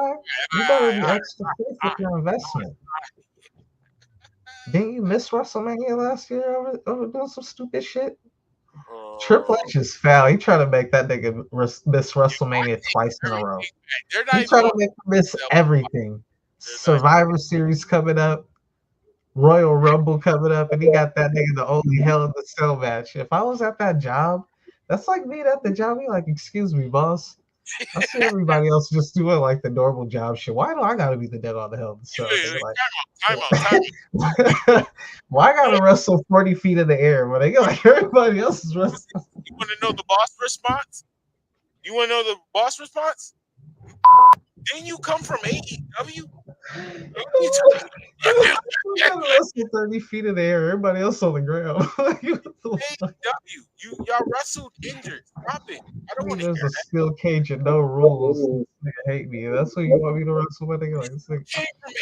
You better be extra careful with your investment. Didn't you miss WrestleMania last year over doing some stupid shit? Triple H is foul. He tried to make that nigga miss WrestleMania twice in a row. He tried to make him miss everything. Survivor Series coming up, Royal Rumble coming up, and he got that nigga the only Hell in the Cell match. If I was at that job, that's like me at the job. Be like, excuse me, boss. I see everybody else just doing like the normal job shit. Why do I gotta be the dead on the Hell in the Cell? Time out. Why I gotta wrestle 40 feet in the air when they get like everybody else is wrestling? You want to know the boss response? You want to know the boss response? Didn't you come from AEW? You gotta wrestle 30 feet in the air. Everybody else on the ground. AEW, y'all wrestled injured. Stop it. I don't want to hear There's a that. steel cage and no rules. Nigga hate me. That's what you want me to wrestle with? Nigga, like, this nigga. He came from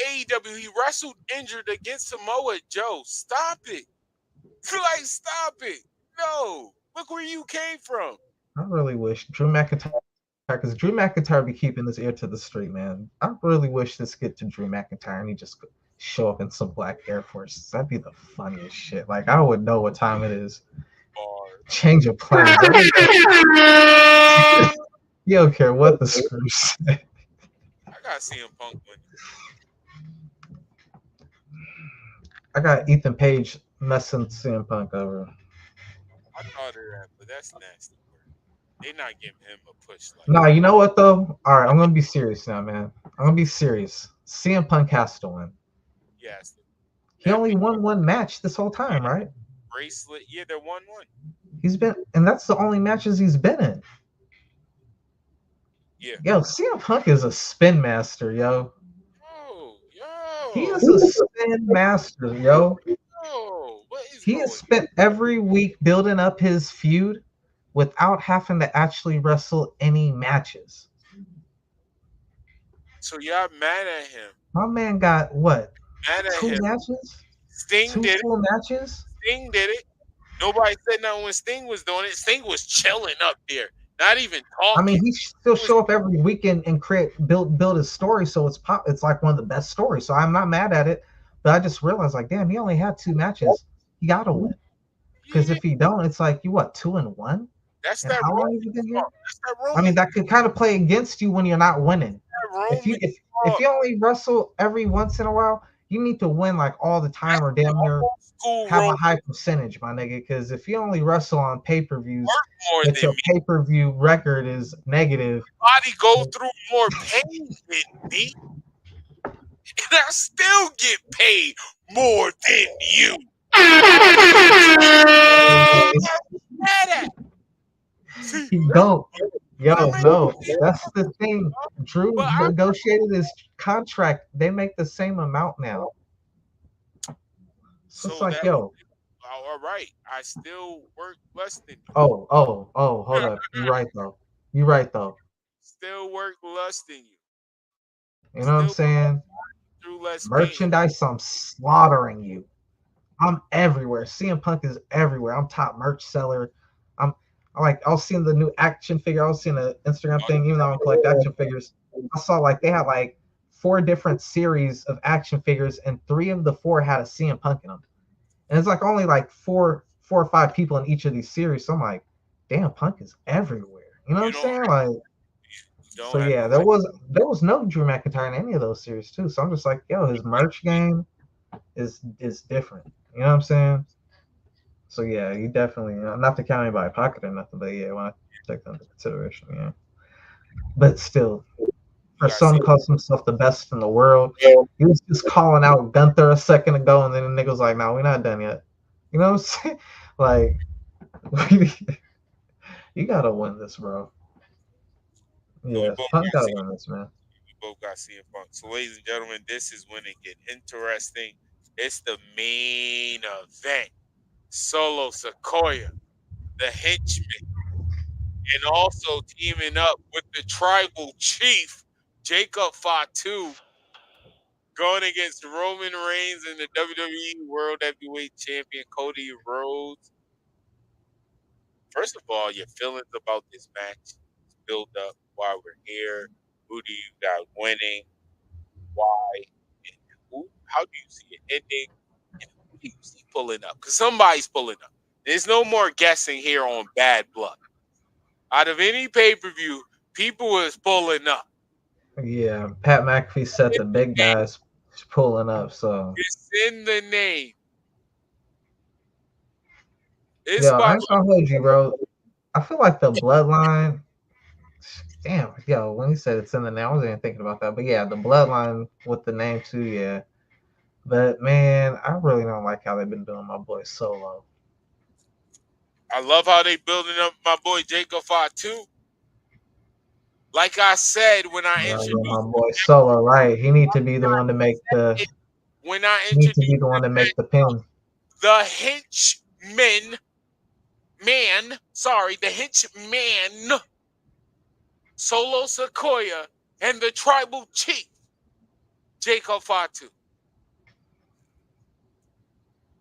AEW. He wrestled injured against Samoa Joe. Stop it. Like, stop it. No. Look where you came from. I really wish Drew McIntyre, because Drew McIntyre be keeping his ear to the street, man. I really wish this get to Drew McIntyre and he just show up in some black Air Forces. That'd be the funniest shit. Like, I would know what time it is. Change of plans. You don't care what the screw say. I got CM Punk winning. I got Ethan Page messing CM Punk over. I thought of that, but that's nasty. They're not giving him a push. Like Nah, you know what though? All right, I'm gonna be serious now, man. I'm gonna be serious. CM Punk has to win. Yes. He only won one match this whole time, right? Bracelet. Yeah, they're 1-1. He's been, and that's the only matches he's been in. Yeah. Yo, CM Punk is a spin master, yo. Yo. He is a spin master, yo. He has spent every week building up his feud without having to actually wrestle any matches. So y'all mad at him. My man got what? Mad at 2 him. matches? Sting 2 did it. full matches? Sting did it. Nobody said nothing when Sting was doing it. Sting was chilling up there, not even talking. I mean, he still show up every weekend and build his story, so it's like one of the best stories. So I'm not mad at it, but I just realized like, damn, he only had 2 matches. He gotta win. Because if you don't, it's like you 2-1. That's And that how long Roman have you been here? fault. That's that Roman. I mean, that could kind of play against you when you're not winning. That Roman If you only wrestle every once in a while, you need to win like all the time or damn near school have a Roman high percentage, my nigga. Because if you only wrestle on pay-per-views, more but than your me. pay-per-view record is negative, Body go through more pain than me, and I still get paid more than you. Mad at. you don't. Yo, no, that's the thing. Drew negotiated his contract. They make the same amount now. So it's like, yo. All right, I still work less than you. Oh, hold up. You're right though. Still work less than you. You know what I'm saying? Through less Merchandise, I'm slaughtering you. I'm everywhere. CM Punk is everywhere. I'm top merch seller. I was seeing the new action figure. I was seeing the Instagram thing, even though I don't collect action figures. I saw like they had like 4 different series of action figures, and 3 of the 4 had a CM Punk in them. And it's like only like 4 or 5 people in each of these series. So I'm like, damn, Punk is everywhere. You know what I'm saying? Like, so yeah, there was no Drew McIntyre in any of those series too. So I'm just like, yo, his merch game is different. You know what I'm saying? So yeah, you definitely, not to count anybody pocket or nothing, but yeah, when I take that into consideration, yeah. But still, for someone who calls himself the best in the world, he was just calling out Gunther a second ago, and then the nigga was like, "No, we're not done yet." You know what I'm saying? Like, you gotta win this, bro. Yeah, Punk gotta win this, man. We both got CM Punk. So, ladies and gentlemen, this is when it get interesting. It's the main event. Solo Sequoia, the henchman, and also teaming up with the tribal chief, Jacob Fatu, going against Roman Reigns and the WWE World Heavyweight Champion, Cody Rhodes. First of all, your feelings about this match, build up, why we're here, who do you got winning, why, and who, how do you see it ending, and who do you see pulling up? Because somebody's pulling up. There's no more guessing here on Bad Blood. Out of any pay-per-view, people is pulling up. Yeah, Pat McAfee said the big guys pulling up, so it's in the name. Yo, I ain't gonna hold you, bro. I feel like the bloodline. Damn, yo, when he said it's in the name, I wasn't even thinking about that. But yeah, the bloodline with the name too, yeah. But man, I really don't like how they've been doing my boy Solo. I love how they building up my boy Jacob Fatu. Like I said when I introduced my boy Solo, right? He need to be the one to make the. When I need to be the one to make the pin. The henchman, the henchman, Solo Sequoia, and the tribal chief, Jacob Fatu.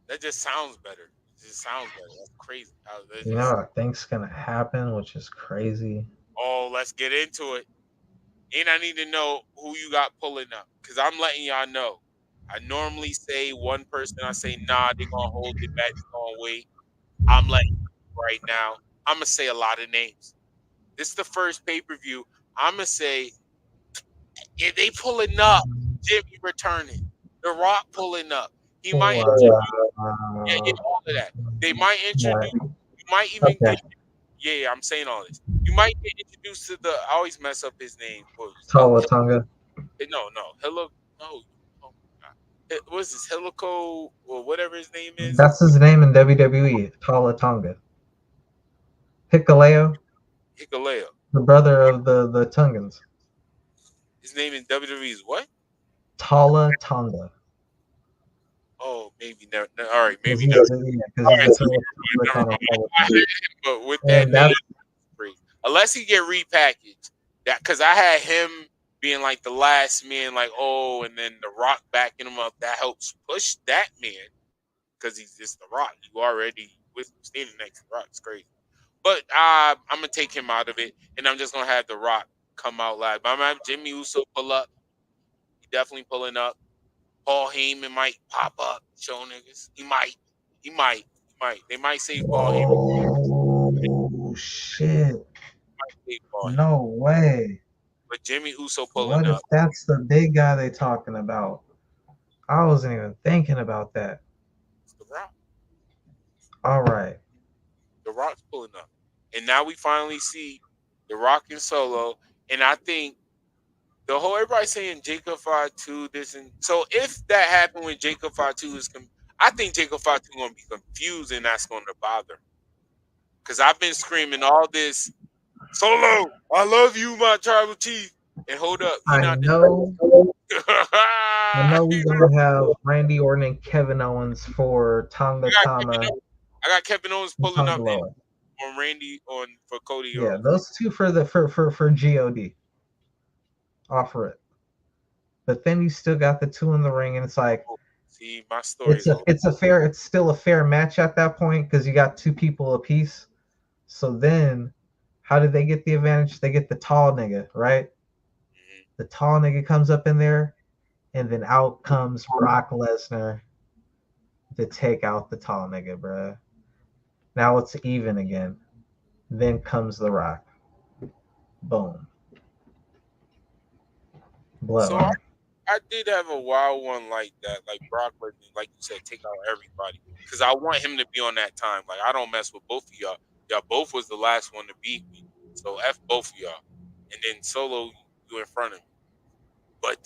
That just sounds better. That's crazy. You know what I think's gonna happen, which is crazy. Oh, let's get into it. And I need to know who you got pulling up, because I'm letting y'all know. I normally say one person. I say, nah, they're going to hold it back. They're going to wait. I'm letting you know right now. I'm going to say a lot of names. This is the first pay-per-view. I'm going to say, yeah, they pulling up. Jimmy returning. The Rock pulling up. He might introduce all of that. They might introduce, you might even get, yeah, I'm saying all this. You might get introduced to I always mess up his name. Tonga. No. Hello. No. What's this? Helico or whatever his name is? That's his name in WWE. Tonga. Hikuleo. The brother of the Tongans. His name in WWE is what? Tonga. Oh, maybe never. All right, maybe never. But with that name, unless he get repackaged, that because I had him being like the last man, like, oh, and then The Rock backing him up, that helps push that man because he's just The Rock. You already with standing next to The Rock. It's crazy. But I'm gonna take him out of it, and I'm just gonna have The Rock come out live. But I'm gonna have Jimmy Uso pull up. He definitely pulling up. Paul Heyman might pop up, show niggas. He might. They might say Paul Heyman. Oh shit! Say Paul Heyman. No way. But Jimmy Uso pulling What if up. that's the big guy they talking about? I wasn't even thinking about that. It's The Rock. All right. The Rock's pulling up. And now we finally see The Rock and Solo. And I think the whole everybody saying Jacob Fatu this and so if that happened when Jacob Fatu is I think Jacob Fatu gonna be confused and that's gonna bother. Cause I've been screaming all this Solo, I love you, my tribal chief. And hold up, I know we're gonna have Randy Orton and Kevin Owens for Tonga Tama. I got Kevin Owens pulling up Loa. on Randy for Cody. Yeah, those two for the for God. Offer it. But then you still got the two in the ring, and it's like, see, my story. It's still a fair match at that point because you got two people apiece. So then, how did they get the advantage? They get the tall nigga, right? Mm-hmm. The tall nigga comes up in there, and then out comes Brock Lesnar to take out the tall nigga, bruh. Now it's even again. Then comes The Rock. Boom. So I did have a wild one like that, like Brock Lesnar, like you said, take out everybody, because I want him to be on that time. Like I don't mess with both of y'all. Y'all both was the last one to beat me, so F both of y'all. And then Solo, you in front of me. But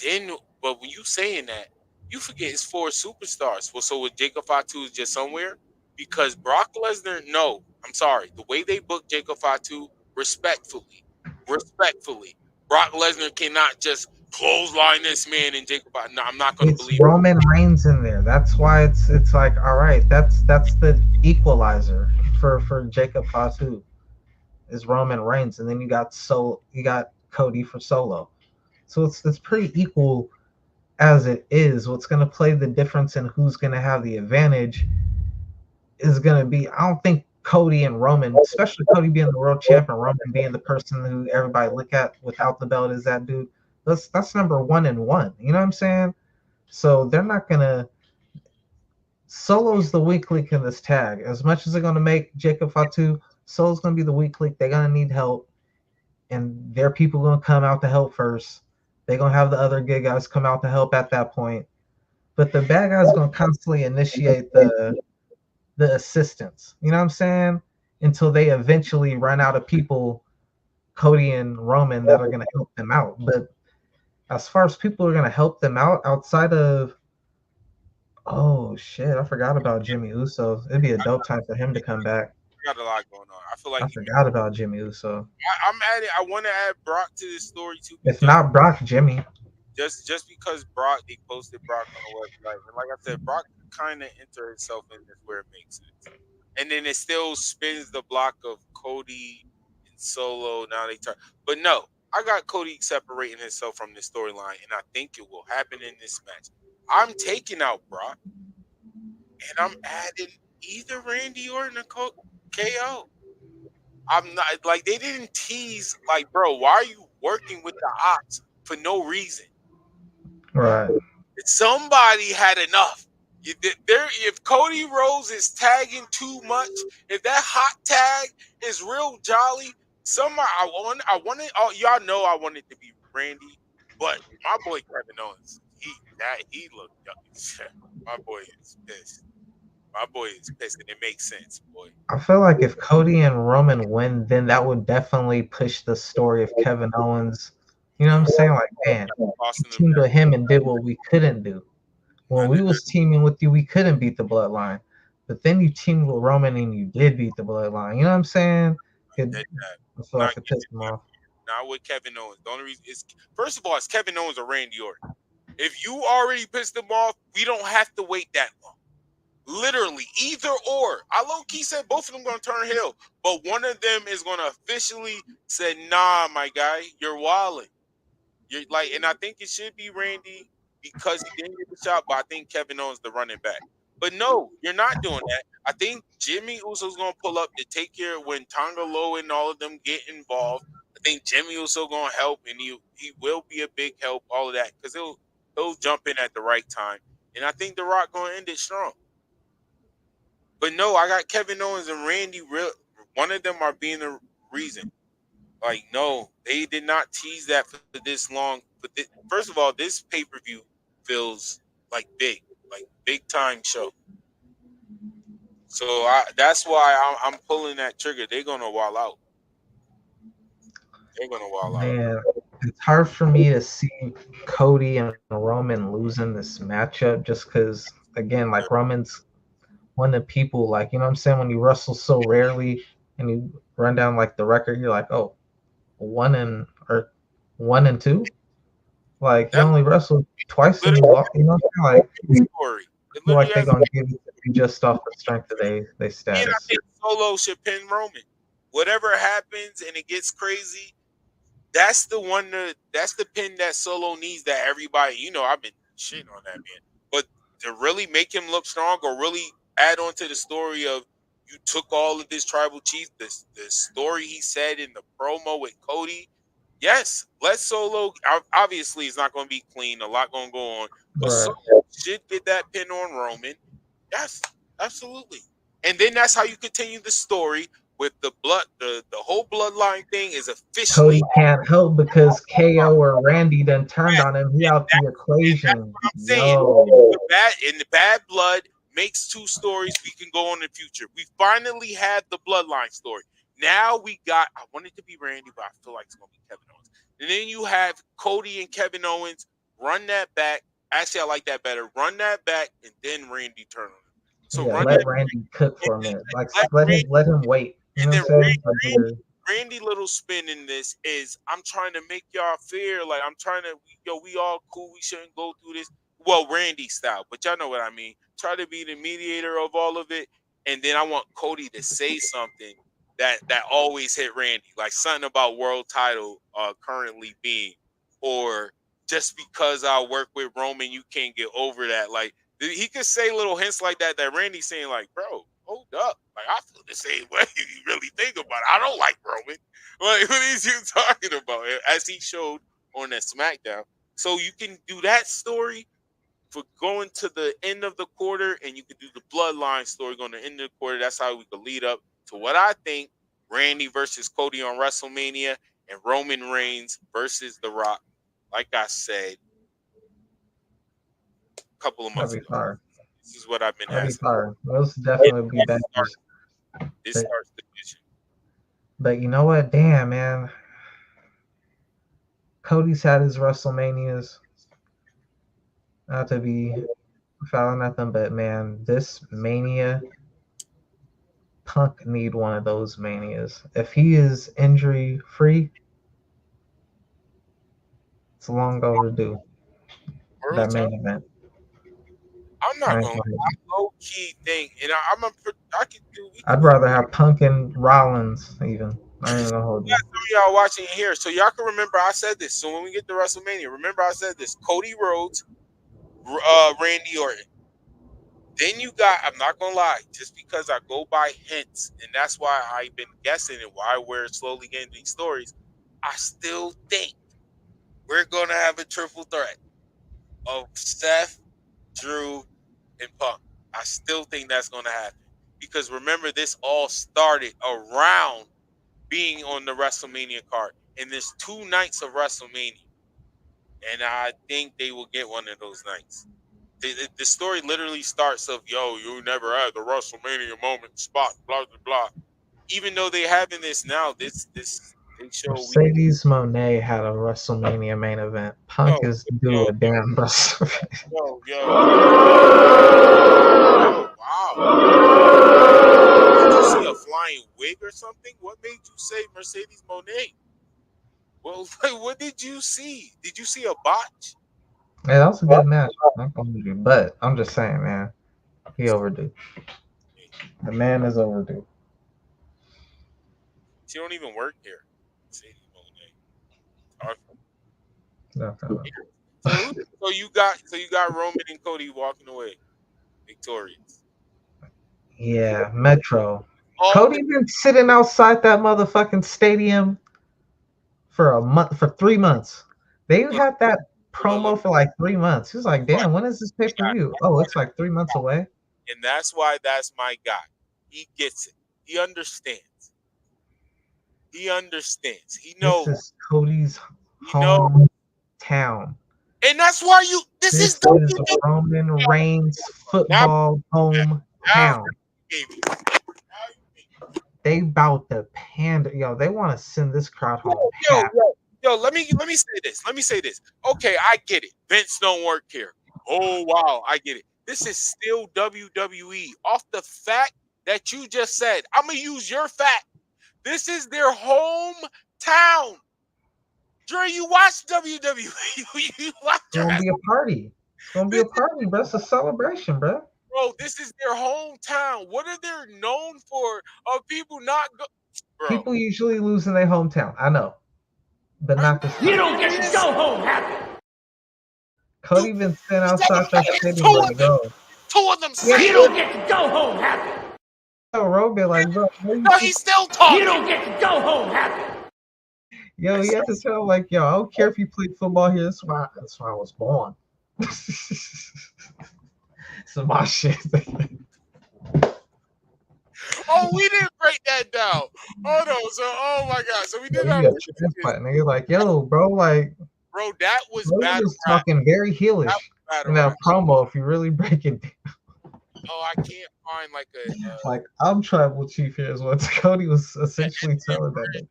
when you saying that, you forget it's 4 superstars. Well, so with Jacob Fatu is just somewhere because Brock Lesnar. No, I'm sorry. The way they booked Jacob Fatu, respectfully, Brock Lesnar cannot just clothesline this man and Jacob. No, I'm not going to believe Roman Reigns in there. That's why it's like, all right, that's the equalizer for Jacob Fatu is Roman Reigns, and then you got Cody for Solo. So it's pretty equal as it is. What's going to play the difference in who's going to have the advantage is going to be, I don't think Cody and Roman, especially Cody being the world champion, Roman being the person who everybody look at without the belt is that dude. That's number 1 and 1. You know what I'm saying? So they're not gonna. Solo's the weak link in this tag. As much as they're gonna make Jacob Fatu, Solo's gonna be the weak link. They're gonna need help, and their people gonna come out to help first. They're gonna have the other good guys come out to help at that point. But the bad guys gonna constantly initiate the assistance. You know what I'm saying? Until they eventually run out of people, Cody and Roman, that are gonna help them out. But as far as people who are going to help them out outside of, oh shit, I forgot about Jimmy Uso. It'd be a dope time for him to come back. Got a lot going on. I feel like I forgot about Jimmy Uso. I'm adding. I want to add Brock to this story too. If not Brock, Jimmy. Just because Brock, they posted Brock on the website, and like I said, Brock kind of enter himself in this where it makes sense, and then it still spins the block of Cody and Solo. Now they turn, but no. I got Cody separating himself from this storyline, and I think it will happen in this match. I'm taking out Brock, and I'm adding either Randy or KO. I'm not like they didn't tease like, bro. Why are you working with the Ops for no reason? Right. Somebody had enough. If Cody Rhodes is tagging too much, if that hot tag is real jolly. Somebody I wanted. Oh, y'all know I wanted to be Randy, but my boy Kevin Owens, he looked young. My boy is pissed. And it makes sense, boy. I feel like if Cody and Roman win, then that would definitely push the story of Kevin Owens. You know what I'm saying? Like, man, you teamed with him and did what we couldn't do. When we was teaming with you, we couldn't beat the Bloodline, but then you teamed with Roman and you did beat the Bloodline. You know what I'm saying? I feel like it pissed him off. Not with Kevin Owens. The only reason is, first of all, it's Kevin Owens or Randy Orton. If you already pissed them off, we don't have to wait that long. Literally, either or. I low-key said both of them going to turn heel, but one of them is going to officially say, nah, my guy, you're wilding. You're like, and I think it should be Randy because he didn't get the shot, but I think Kevin Owens the running back. But no, you're not doing that. I think Jimmy Uso's gonna pull up to take care when Tonga Low and all of them get involved. I think Jimmy Uso gonna help, and he will be a big help. All of that because he'll jump in at the right time, and I think The Rock gonna end it strong. But no, I got Kevin Owens and Randy. One of them are being the reason. Like, no, they did not tease that for this long. But first of all, this pay per view feels like big time show. So that's why I'm pulling that trigger. They're gonna wall out. They're gonna wall out. Man, it's hard for me to see Cody and Roman losing this matchup just because, again, like Roman's one of the people, like, you know what I'm saying? When you wrestle so rarely and you run down like the record, you're like, oh, 1-2? Like, you That only wrestled twice and you literally lost, you know what I'm saying? Like, story. It feel like literally they're has. gonna give it to you just off the strength of they And I status. think Solo should pin Roman. Whatever happens and it gets crazy, that's the one. That's the pin that Solo needs. That everybody, I've been shitting on that man, but to really make him look strong or really add on to the story of you took all of this tribal chief, the story he said in the promo with Cody. Yes, let Solo. Obviously, it's not going to be clean. A lot going to go on, but Right. Solo should get that pin on Roman. Yes, absolutely. And then that's how you continue the story with the whole bloodline thing is officially Cody can't help because KO or Randy done turned on him. He out the equation. I'm saying. Yo. The bad blood makes two stories we can go on in the future. We finally had the bloodline story. Now I want it to be Randy, but I feel like it's going to be Kevin Owens. And then you have Cody and Kevin Owens run that back. Actually, I like that better. Run that back and then Randy turn on him. So Yeah, run let that Randy cook for a minute. Like Randy, let him wait. You and know then what I'm saying? Randy little spin in this is I'm trying to make y'all fear. Like I'm trying to, we all cool. We shouldn't go through this. Well, Randy style, but y'all know what I mean. Try to be the mediator of all of it, and then I want Cody to say something that always hit Randy, like something about world title currently being, or just because I work with Roman, you can't get over that. Like he could say little hints like that Randy's saying, like, bro, hold up. Like, I feel the same way you really think about it. I don't like Roman. Like, what is you talking about? As he showed on that SmackDown. So you can do that story for going to the end of the quarter, and you can do the bloodline story going to the end of the quarter. That's how we could lead up to what I think Randy versus Cody on WrestleMania and Roman Reigns versus The Rock. Like I said, a couple of months That'd be ago. fire. This is what I've been That'd be asking. fire. Those definitely be bangers. This starts the mission. But you know what? Damn, man. Cody's had his WrestleManias. Not to be foul nothing, but man, this Mania, Punk need one of those Manias. If he is injury free, it's long overdue. That main event. I'm not going to low key think, and I can do. I'd rather have Punk and Rollins even. I ain't even gonna hold you. Some of y'all watching here, so y'all can remember I said this. So when we get to WrestleMania, remember I said this: Cody Rhodes, Randy Orton. Then you got, I'm not gonna lie, just because I go by hints, and that's why I've been guessing and why we're slowly getting these stories. I still think we're gonna have a triple threat of Seth, Drew, and Punk. I still think that's gonna happen because remember, this all started around being on the WrestleMania card, and there's 2 nights of WrestleMania, and I think they will get one of those nights. The story literally starts of, yo, you never had the WrestleMania moment spot, blah blah blah. Even though they having this now, they show Mercedes Moné had a WrestleMania main event. Punk is due a damn WrestleMania. Wow. Did you see a flying wig or something? What made you say Mercedes Moné? Well, what did you see? Did you see a botch? Yeah, that was a good match. But I'm just saying, man, he overdue. The man is overdue. She don't even work here. Mercedes Moné. No, no. So you got Roman and Cody walking away victorious. Yeah, Metro. All Cody been sitting outside that motherfucking stadium for a month, for 3 months. They had that promo for like 3 months. He was like, "Damn, when is this pay per view? Oh, it's like 3 months away." and that's why that's my guy. He gets it. He understands. He understands. He knows. This is Cody's He knows. hometown. And that's why this This is is Roman Reigns' football now, hometown. baby. They about to pander. Yo, they want to send this crowd home. Yo, let me say this. Okay, I get it. Vince don't work here. Oh wow, I get it. This is still WWE. Off the fact that you just said, I'm gonna use your fact. This is their hometown. Dre, you watch WWE. You watch It's gonna be a party. It's gonna be a party, bro. It's a celebration, bro. Bro, this is their hometown. What are they known for? Of people not go. Bro. People usually lose in their hometown. I know, but not this. You don't get to go home happy. Cody been sitting outside that stadium like, bro. Two of them. You don't get to go home happy. Yo, Roman, like, bro. No, he's still talking. You don't get to go home happy. Yo, you have to tell him, like, yo, I don't care if you played football here. That's why I was born. So my shit. Oh, we didn't break that down. Oh no, so oh my god, so we did not. Nigga, like, yo, bro, like, bro, that was bad. Was talking very heelish in that promo. If you really break it down. Oh, I can't find like a like I'm tribal chief here is what Cody was essentially telling that.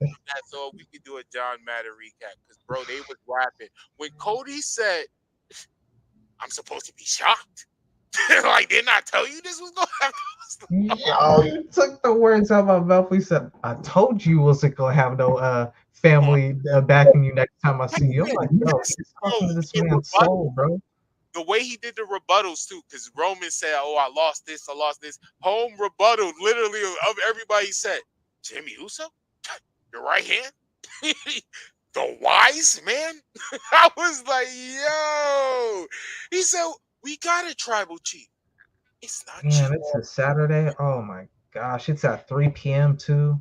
So we could do a John Madden recap because bro, they was rapping when Cody said, "I'm supposed to be shocked." Like, didn't I tell you this was gonna happen? Yo, you took the words out of my mouth. We said, "I told you wasn't gonna have no family backing you next time I see you." I'm like, yo, he's talking to this man's soul, bro. The way he did the rebuttals too, because Roman said, "Oh, I lost this. Home rebuttal, literally of everybody said, "Jimmy Uso, your right hand, the wise man." I was like, "Yo," he said, "We got a tribal chief. It's not man. It's a Saturday. Oh my gosh, it's at 3 p.m. too.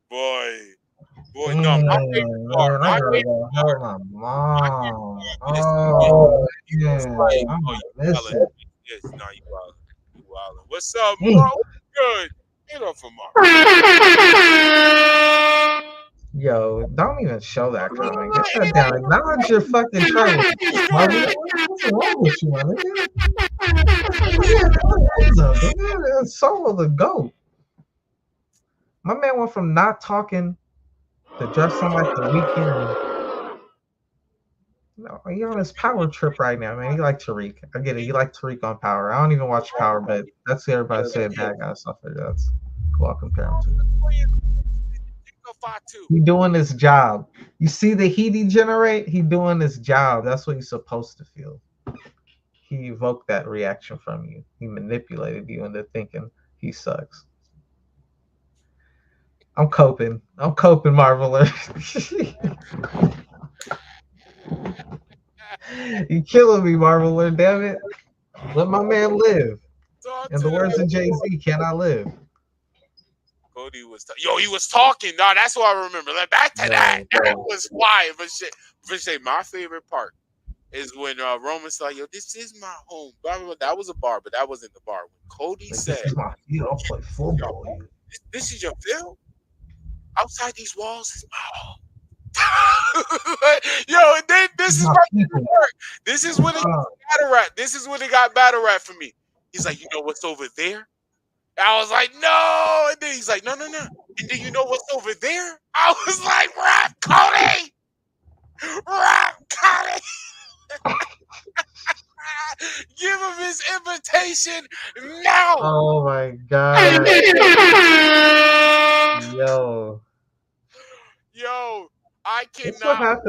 Boy, no, my favorite part. I gotta go help my mom. Oh, yeah. Yes, no, you wildin'. What's up, bro? Good. Get off of my. Yo, don't even show that coming. Get that down. Acknowledge your fucking tribal. What's wrong with you, man? Yeah, Solo the GOAT. My man went from not talking to dressing like the Weeknd. No, he on his power trip right now, man. He like Tariq. I get it. You like Tariq on Power. I don't even watch Power, but that's what everybody saying bad guy stuff. That's who I compare him to. He doing his job. You see the heat he generate? He doing his job. That's what you're supposed to feel. He evoked that reaction from you. He manipulated you into thinking he sucks. I'm coping, Marveler. You killing me, Marveler, damn it. Let my man live. In the words of Jay-Z, can I live? Cody was he was talking. No, that's what I remember. Like, back to that. That was fire. But shit, my favorite part is when Roman's like, "Yo, this is my home." Blah, blah, blah. That was a bar, but that wasn't the bar. When Cody said, "This is my field. I'll play football." This is your field? Outside these walls is my home. Yo, and then this is what This is when it got battle rap. This is when it got battle rap for me. He's like, "You know what's over there?" I was like, "No." And then he's like, "No, no, no." And then you know what's over there? I was like, "Rap Cody! Rap Cody!" Give him his invitation now. Oh my god. Yo, I cannot.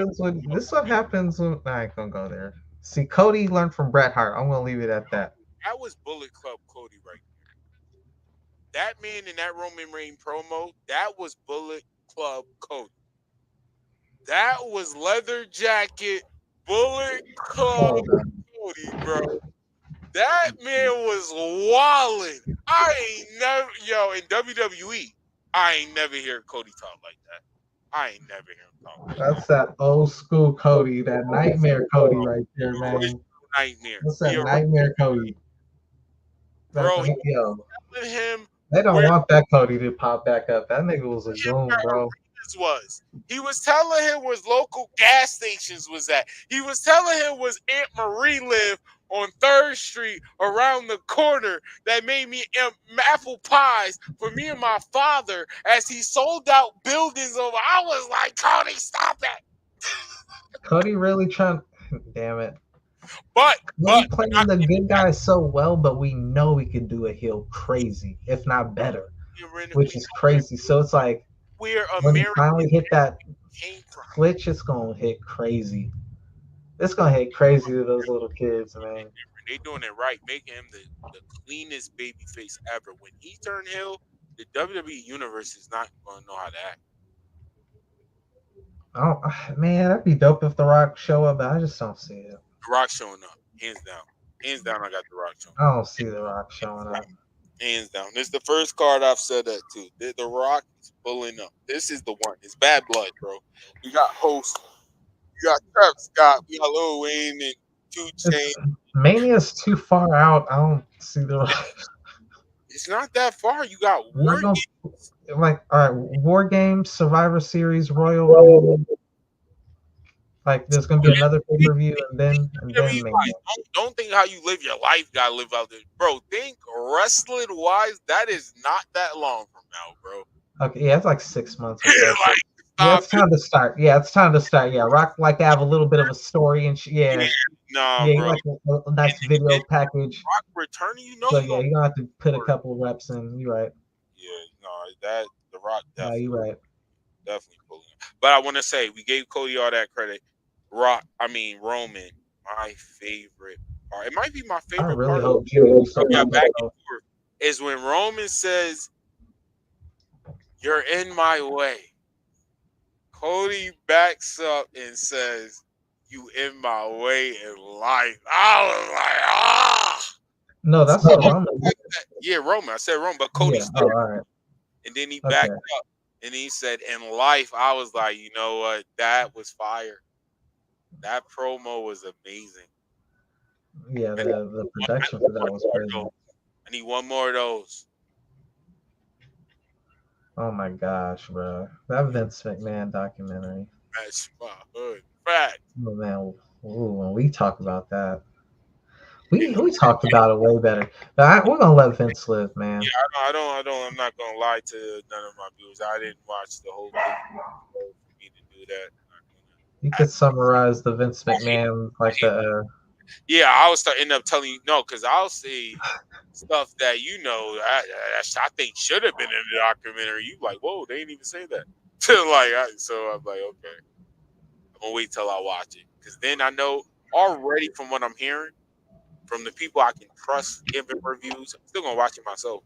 This what happens when I ain't gonna go there. See, Cody learned from Bret Hart. I'm gonna leave it at that. That was Bullet Club Cody right there. That man in that Roman Reigns promo, that was Bullet Club Cody. That was leather jacket Bullet Oh, Club Cody, bro. That man was wildin'. I ain't never, in WWE, I ain't never hear Cody talk like that. I ain't never hear him talk like that's that old school Cody, that nightmare Cody right there, that. man. Nightmare. What's that nightmare Cody? Bro, he Yo, telling him they don't where want that Cody to pop back up. That nigga was a goon, bro. arenas was. He was telling him where local gas stations was at. He was telling him was Aunt Marie live on 3rd Street around the corner that made me apple pies for me and my father as he sold out buildings over. I was like, Cody, stop it. Cody really trying. Damn it. But Cody playing the good guy so well, but we know he can do a heel crazy, if not better, which is crazy. So it's like we're when he American. finally hit that glitch, it's gonna hit crazy. It's gonna hit crazy to those little kids, man. They doing it right, making him the cleanest baby face ever. When he turned heel, the WWE universe is not gonna know how to act. Oh man, that'd be dope if The Rock show up, but I just don't see it. The Rock showing up, hands down. Hands down, I got The Rock showing up. I don't see The Rock showing up. Hands down. This is the first card I've said that too. The Rock is pulling up. This is the one. It's bad blood, bro. You got host. You got Travis Scott. We got Lil Wayne and 2 Chainz. Mania's too far out. I don't see The Rock. It's not that far. You got War Games. Like, all right, War Games, Survivor Series, Royal Rumble. Like, there's gonna be another pay-per-view, and then Mania. Don't think how you live your life. Gotta live out there, bro. Think wrestling wise. That is not that long from now, bro. Okay, yeah, it's like 6 months. Yeah, it's time to start. Yeah, it's time to start. Yeah, Rock like to have a little bit of a story and yeah. Nah, yeah, bro. like a nice video package. Rock returning, you know. So yeah, you gonna have to put a couple reps in. You right. Yeah, no, that The Rock definitely. You right. Definitely pulling it. But I want to say we gave Cody all that credit. Roman, my favorite part. It might be my favorite I really part. hope you Back and forth is when Roman says, "You're in my way." Cody backs up and says, "You in my way in life." I was like, ah. No, that's not Roman. Yeah, Roman. I said Roman, but Cody Yeah. still. All right. And then he backed up and he said, "In life," I was like, you know what? That was fire. That promo was amazing. Yeah, the production for that was crazy. I need one more of those. Oh my gosh, bro. That Vince McMahon documentary. That's my hood. Fact. Oh man, when we talk about that. We talked about it way better. But we're gonna let Vince live, man. Yeah, I'm not gonna lie to none of my viewers. I didn't watch the whole thing for me to do that. You could summarize the Vince McMahon like the. Yeah, I was end up telling you no, because I'll say stuff that I think should have been in the documentary. You like, whoa, they didn't even say that. So I'm like, okay, I'm gonna wait till I watch it, because then I know already from what I'm hearing from the people I can trust giving reviews. I'm still gonna watch it myself.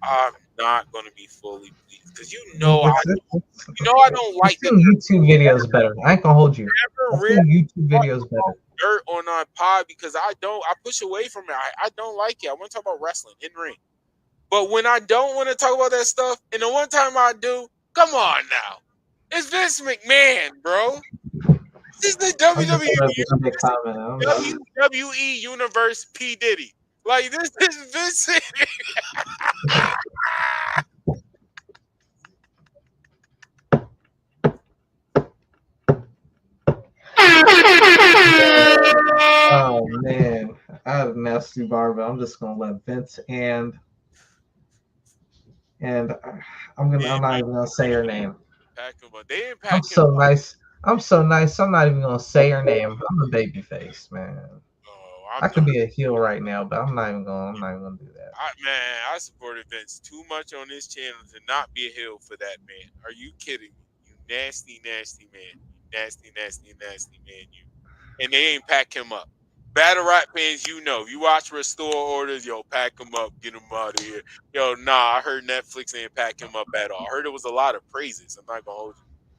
I'm not gonna be fully pleased because I don't like the YouTube videos better. I ain't gonna hold you. YouTube videos better. Dirt on our pod because I push away from it. I don't like it. I want to talk about wrestling in ring. But when I don't want to talk about that stuff, and the one time I do, come on now. It's Vince McMahon, bro. This is the WWE Universe P. Diddy. Like, this is Vince. Oh man, I have a nasty bar, but I'm just gonna let Vince and I'm not even gonna say her name. I'm so nice. I'm not even gonna say her name. I'm a baby face, man. I could be a heel right now, but I'm not even gonna do that. I supported Vince too much on this channel to not be a heel for that man. Are you kidding me? You nasty, nasty man. Nasty, nasty, nasty man. You. And they ain't pack him up. Battle rap fans, if you watch Restore Orders, pack him up, get him out of here. I heard Netflix ain't pack him up at all. I heard it was a lot of praises. I'm not gonna hold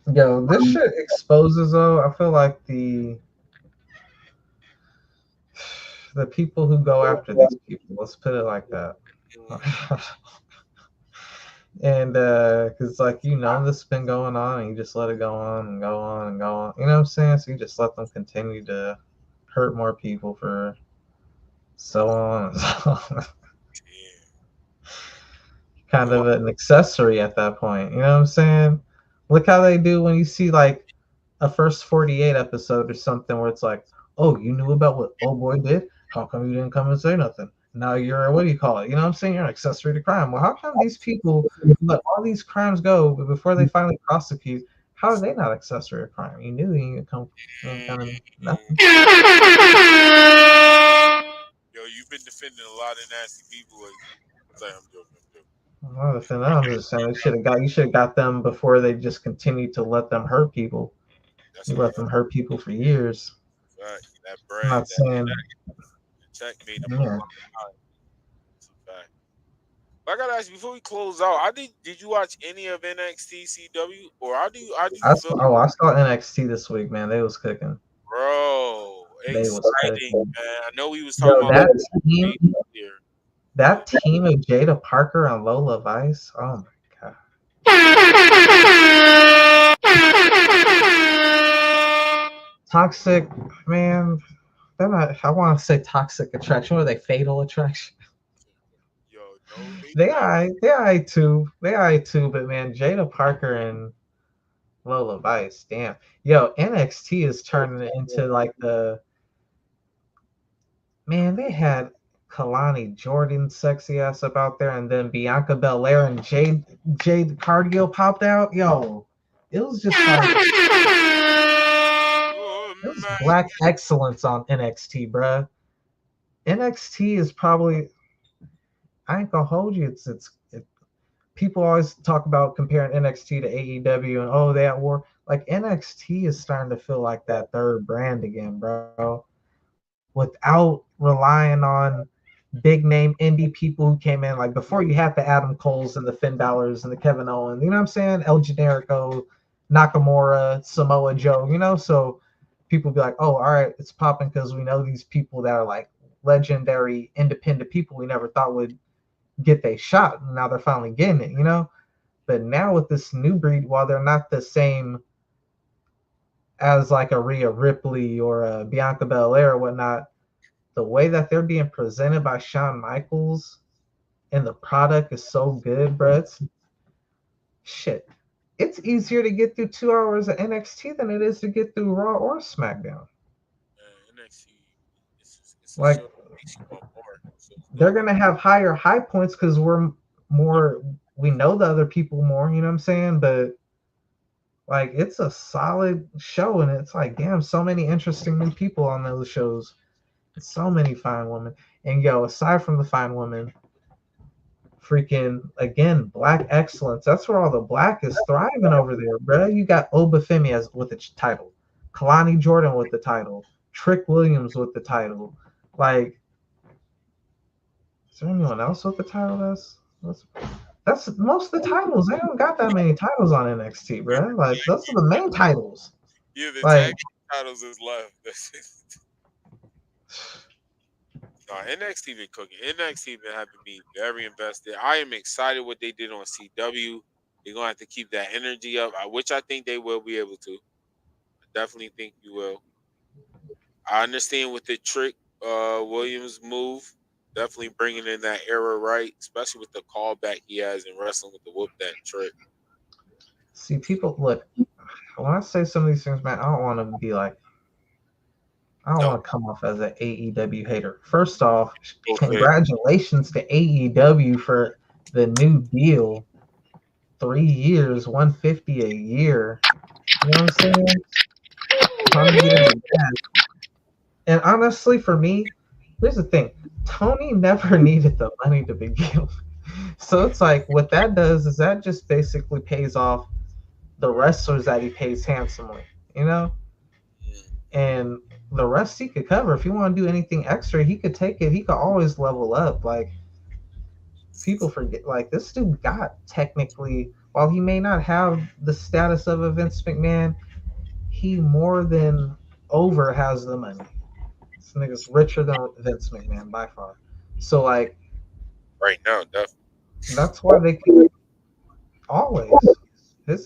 you. This shit exposes though. I feel like the the people who go after these people. Let's put it like that. And because like this has been going on, and you just let it go on and go on and go on. You know what I'm saying? So you just let them continue to hurt more people for so on and so on. Kind of an accessory at that point. You know what I'm saying? Look how they do when you see like a first 48 episode or something where it's like, oh, you knew about what old boy did? How come you didn't come and say nothing? Now you're, what do you call it? You know what I'm saying? You're an accessory to crime. Well, how come these people let all these crimes go before they finally prosecute? How are they not accessory to crime? You knew you didn't come from nothing. Yo, you've been defending a lot of nasty people. I'm joking. I'm just saying you should have got them before they just continued to let them hurt people. You let them hurt people for years. Right. That bread. I'm not saying. Check made them. Yeah. I gotta ask you before we close out. Did you watch any of NXT CW or I saw NXT this week, man. They was cooking. Bro, they exciting, was cooking. man. I know we was talking about that team of Jada Parker and Lola Vice. Oh my god. Toxic, man. They're not. I want to say toxic attraction. What are they? Fatal attraction. Yo, no, they are too. But man, Jada Parker and Lola Vice. Damn. Yo, NXT is turning into like the. Man, they had Kalani Jordan sexy ass up out there, and then Bianca Belair and Jade Cardio popped out. Yo, it was just like it was black excellence on NXT, bruh. NXT is probably, I ain't gonna hold you. People always talk about comparing NXT to AEW and oh they at war. Like NXT is starting to feel like that third brand again, bro. Without relying on big name indie people who came in like before you had the Adam Coles and the Finn Balor's and the Kevin Owens, you know what I'm saying? El Generico, Nakamura, Samoa Joe, so people be like, oh, all right, it's popping because we know these people that are like legendary independent people we never thought would get their shot, and now they're finally getting it, But now with this new breed, while they're not the same as like a Rhea Ripley or a Bianca Belair or whatnot, the way that they're being presented by Shawn Michaels and the product is so good, bro. It's easier to get through 2 hours of NXT than it is to get through Raw or SmackDown. NXT, it's like they're gonna have higher high points because we know the other people more, you know what I'm saying? But like it's a solid show, and it's like, damn, so many interesting new people on those shows. So many fine women. And yo, aside from the fine women, freaking again, black excellence. That's where all the black is thriving over there, bro. You got Obafemi with the title, Kalani Jordan with the title, Trick Williams with the title. Like, is there anyone else with the title? That's most of the titles. They don't got that many titles on NXT, bro. Like, those are the main titles. Yeah, the tag titles is left. No, NXT been cooking. NXT been having me very invested. I am excited what they did on CW. They're gonna have to keep that energy up, which I think they will be able to. I definitely think you will. I understand with the Trick Williams move, definitely bringing in that era right, especially with the callback he has in wrestling with the whoop that Trick. See, people look. When I say some of these things, man, I don't want to be like. I don't want to come off as an AEW hater. First off, congratulations to AEW for the new deal. 3 years, $150 a year. You know what I'm saying? And honestly, for me, here's the thing. Tony never needed the money to begin with. So it's like, what that does is that just basically pays off the wrestlers that he pays handsomely, And the rest he could cover. If you want to do anything extra, he could take it. He could always level up. Like, people forget, like, this dude got technically, while he may not have the status of a Vince McMahon, he more than over has the money. This nigga's richer than Vince McMahon by far. So like Right now, definitely. that's why they keep always their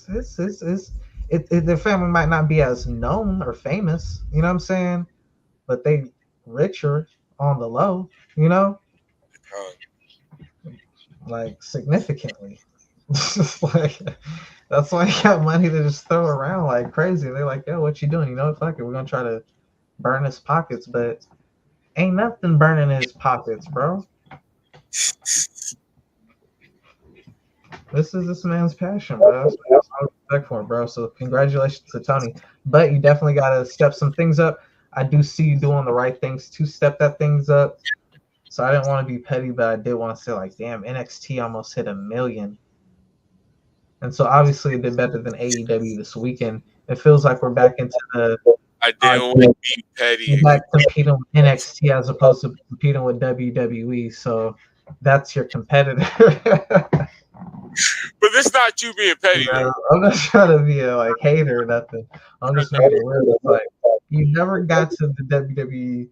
family might not be as known or famous, you know what I'm saying? But they richer on the low, you know, like significantly. Like that's why he got money to just throw around like crazy. They're like, yo, what you doing? You know, fuck it, we're gonna try to burn his pockets, but ain't nothing burning his pockets, bro. This is this man's passion, bro. That's what I respect for him, bro. So congratulations to Tony. But you definitely gotta step some things up. I do see you doing the right things to step that things up. So I didn't want to be petty, but I did want to say like, damn, NXT almost hit 1 million. And so obviously it did better than AEW this weekend. It feels like we're back into the I didn't want to be petty. you're back competing with NXT as opposed to competing with WWE. So that's your competitor. But it's not you being petty, though. I'm not trying to be a like hater or nothing. I'm just making it weird. It's like you never got to the WWE.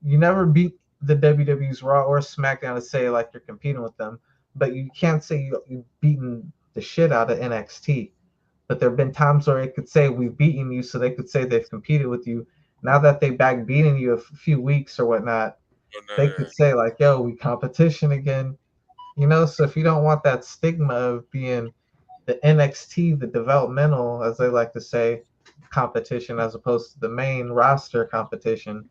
You never beat the WWE's Raw or SmackDown to say like you're competing with them, but you can't say you've beaten the shit out of NXT. But there have been times where it could say we've beaten you, so they could say they've competed with you. Now that they back beating you a few weeks or whatnot, they could say like, "Yo, we competition again." You know, so if you don't want that stigma of being the NXT, the developmental, as they like to say, competition as opposed to the main roster competition,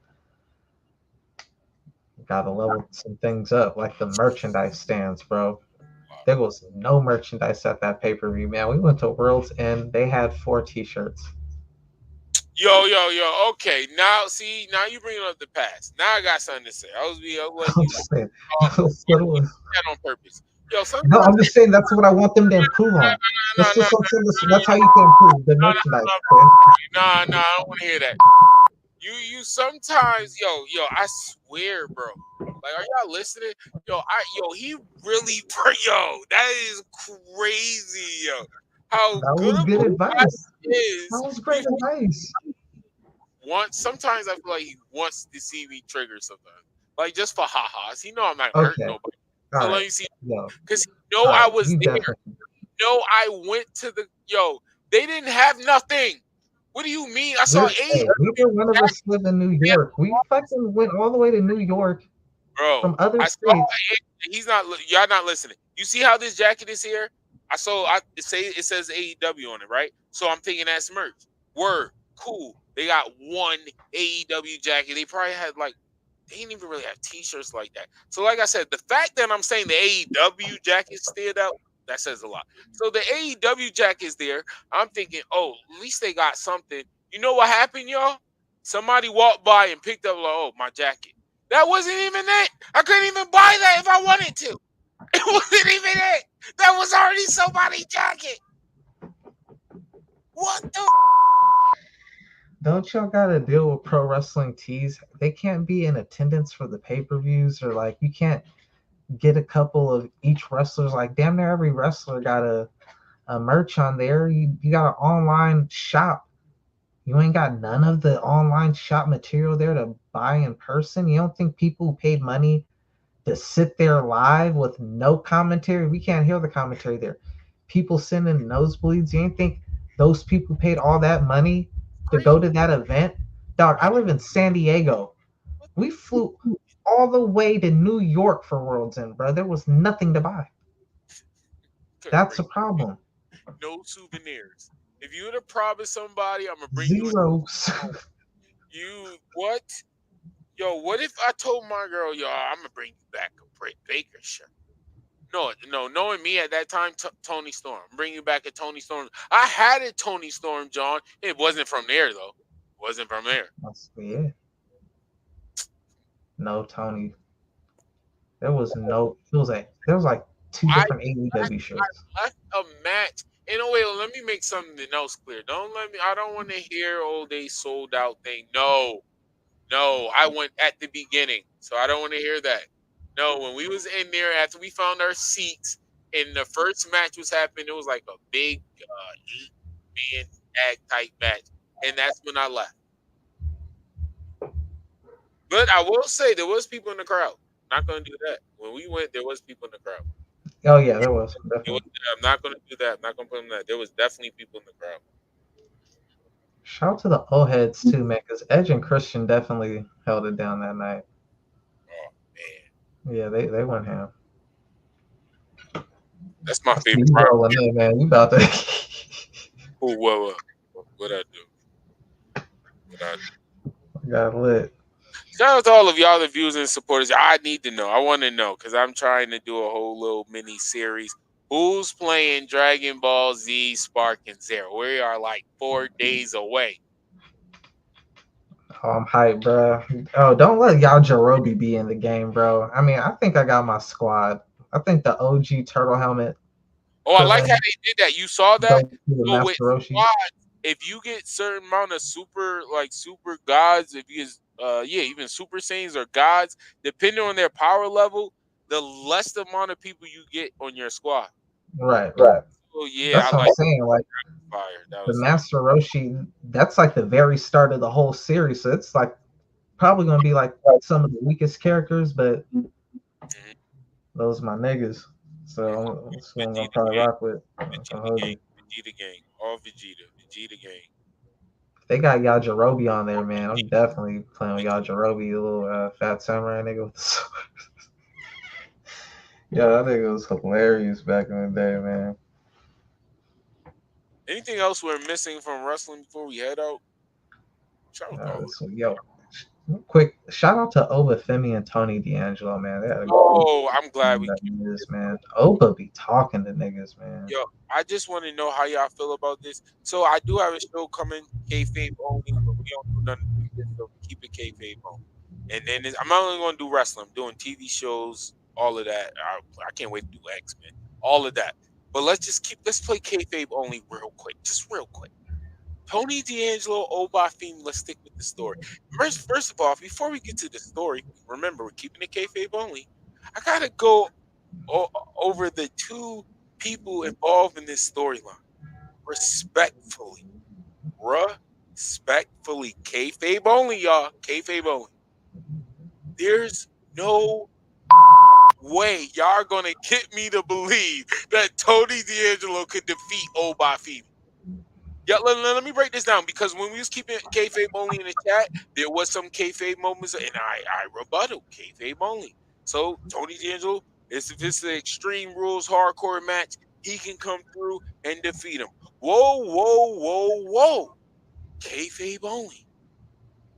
gotta level some things up, like the merchandise stands, bro. There was no merchandise at that pay-per-view, man. We went to World's End. They had 4 T-shirts. Yo. Okay, now see, now you bringing up the past. Now I got something to say. I was saying, that on purpose. Yo, no, I'm just saying that's what I want them to improve on. That's how you can improve the merchandise. Nah, I don't want to hear that. You sometimes, yo, I swear, bro. Like, are y'all listening? He really, yo, that is crazy, yo. How that good was good advice. Is. That was great advice. Sometimes I feel like he wants to see me trigger sometimes. Like, just for ha-has. He know I'm not hurting nobody. So let me see. Because I was there. I went to the, they didn't have nothing. What do you mean? I saw neither one of us live in New York. We fucking went all the way to New York, bro. From other states. Y'all not listening. You see how this jacket is here? It says AEW on it, right? So I'm thinking that's merch. Word, cool. They got one AEW jacket. They probably had they didn't even really have T-shirts like that. So like I said, the fact that I'm saying the AEW jacket stood out, that says a lot. So the AEW jacket's there. I'm thinking, oh, at least they got something. You know what happened, y'all? Somebody walked by and picked up, my jacket. That wasn't even it. I couldn't even buy that if I wanted to. It wasn't even it. That was already somebody's jacket. What the? Don't y'all gotta deal with pro wrestling tees? They can't be in attendance for the pay-per-views, or you can't get a couple of each wrestler's. Damn near every wrestler got a merch on there. You got an online shop. You ain't got none of the online shop material there to buy in person. You don't think people who paid money to sit there live with no commentary? We can't hear the commentary there. People sitting in nosebleeds. You ain't think those people paid all that money to go to that event? Dog, I live in San Diego. We flew all the way to New York for World's End, bro. There was nothing to buy. That's a problem. No souvenirs. If you would have promised somebody, I'm gonna bring Zeros. You what? Yo, what if I told my girl, I'm gonna bring you back a Britt Baker shirt? No, knowing me at that time, Tony Storm. Bring you back a Tony Storm. I had a Tony Storm, John. It wasn't from there though. It wasn't from there. Yeah. No, Tony. There was 2 different AEW shirts. I left a match. Anyway, let me make something else clear. I don't want to hear, they sold out thing. No, I went at the beginning, so I don't want to hear that. No, when we was in there after we found our seats and the first match was happening, it was like a big 8-man tag type match, and that's when I left. But I will say there was people in the crowd. Not gonna do that. When we went, there was people in the crowd. Oh yeah, there was It was, definitely. I'm not gonna do that. I'm not gonna put them that. There was definitely people in the crowd. Shout out to the old heads too, man, because Edge and Christian definitely held it down that night. Oh man, Yeah, they went ham. that's my I see favorite you part. rolling in, man. You about to. Oh, what I do? What I do? Got lit. Shout out to all of y'all, the viewers and supporters. I need to know. I want to know because I'm trying to do a whole little mini series. Who's playing Dragon Ball Z Spark and Zero? We are like 4 days away. Oh, I'm hyped, bro. Oh, don't let y'all Jarobi be in the game, bro. I mean, I think I got my squad. I think the OG Turtle Helmet, Oh, I like how Krillin, they did that. You saw that? Goku, the So with Master Roshi. squads, if you get certain amount of super gods, if you get even super saiyans or gods, depending on their power level, the less the amount of people you get on your squad. Right. Oh yeah, That's I what I'm like saying. Like fire. That the was Master Roshi, that's like the very start of the whole series. So it's like probably gonna be like some of the weakest characters, but those my niggas. So that's what I'm gonna Vegeta probably gang, rock with. Vegeta gang, Vegeta gang, all Vegeta gang. They got Yajirobe on there, man. I'm definitely playing with Yajirobe, the little fat samurai nigga with the sword. Yeah, that nigga was hilarious back in the day, man. Anything else we're missing from wrestling before we head out? Shout out to all. Yo, quick shout out to Oba Femi and Tony D'Angelo, man. They had a Oh, I'm glad we that keep is, this. man. Oba be talking to niggas, man. Yo, I just want to know how y'all feel about this. So I do have a show coming, kayfabe only, but we don't do nothing like this, so keep it kayfabe only. And then I'm not only going to do wrestling. I'm doing TV shows, all of that. I can't wait to do X Men, all of that. But let's play kayfabe only real quick, just real quick. Tony D'Angelo, Obafemi. Let's stick with the story. First of all, before we get to the story, remember we're keeping it kayfabe only. I gotta go over the two people involved in this storyline. Respectfully, respectfully, kayfabe only, y'all. Kayfabe only. There's no way y'all are gonna get me to believe that Tony D'Angelo could defeat Obafemi. Yeah, let me break this down because when we was keeping kayfabe only in the chat, there was some kayfabe moments, and I rebutted kayfabe only. So Tony D'Angelo, if it's the Extreme Rules hardcore match, he can come through and defeat him. Whoa! Kayfabe only.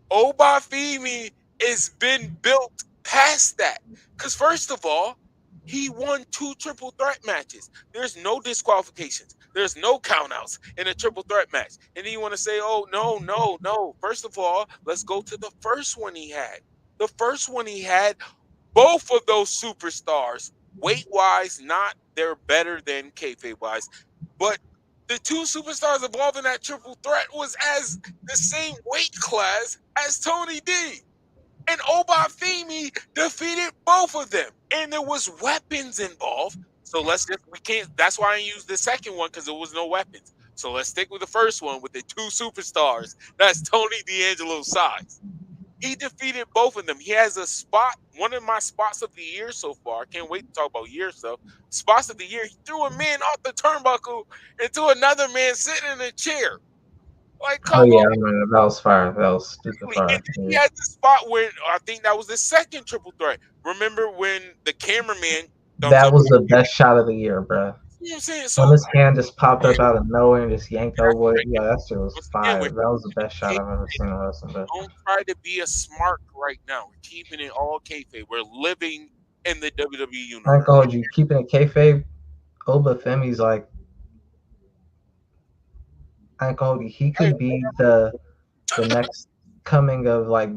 Obafemi has been built past that. Because first of all, he won 2 triple threat matches. There's no disqualifications. There's no countouts in a triple threat match. And then you want to say, oh, no. First of all, let's go to the first one he had. The first one he had, both of those superstars, weight-wise, they're better than kayfabe-wise. But the 2 superstars involved in that triple threat was as the same weight class as Tony D. And Obafemi defeated both of them. And there was weapons involved. So we can't, that's why I used the second one because there was no weapons. So let's stick with the first one with the 2 superstars. That's Tony D'Angelo's size. He defeated both of them. He has a spot, one of my spots of the year so far. I can't wait to talk about year stuff. Spots of the year. He threw a man off the turnbuckle into another man sitting in a chair. Like, Oh come yeah, on. I remember that was fire. That was stupid And fire. then he Yeah. had the spot where I think that was the second triple threat. Remember when the cameraman thumbs That up? was the best shot of the year, bro. You know what I'm saying? When So his hand just popped up out of nowhere and just yanked over it. Yeah, that shit was once again, fire. That was the best shot I've ever seen in wrestling, bro. don't try to be a smart right now. We're keeping it all kayfabe. We're living in the WWE I ain't universe. gonna hold you. Keeping it kayfabe, Oba Femi's like, I ain't gonna hold you. He could be the next coming of like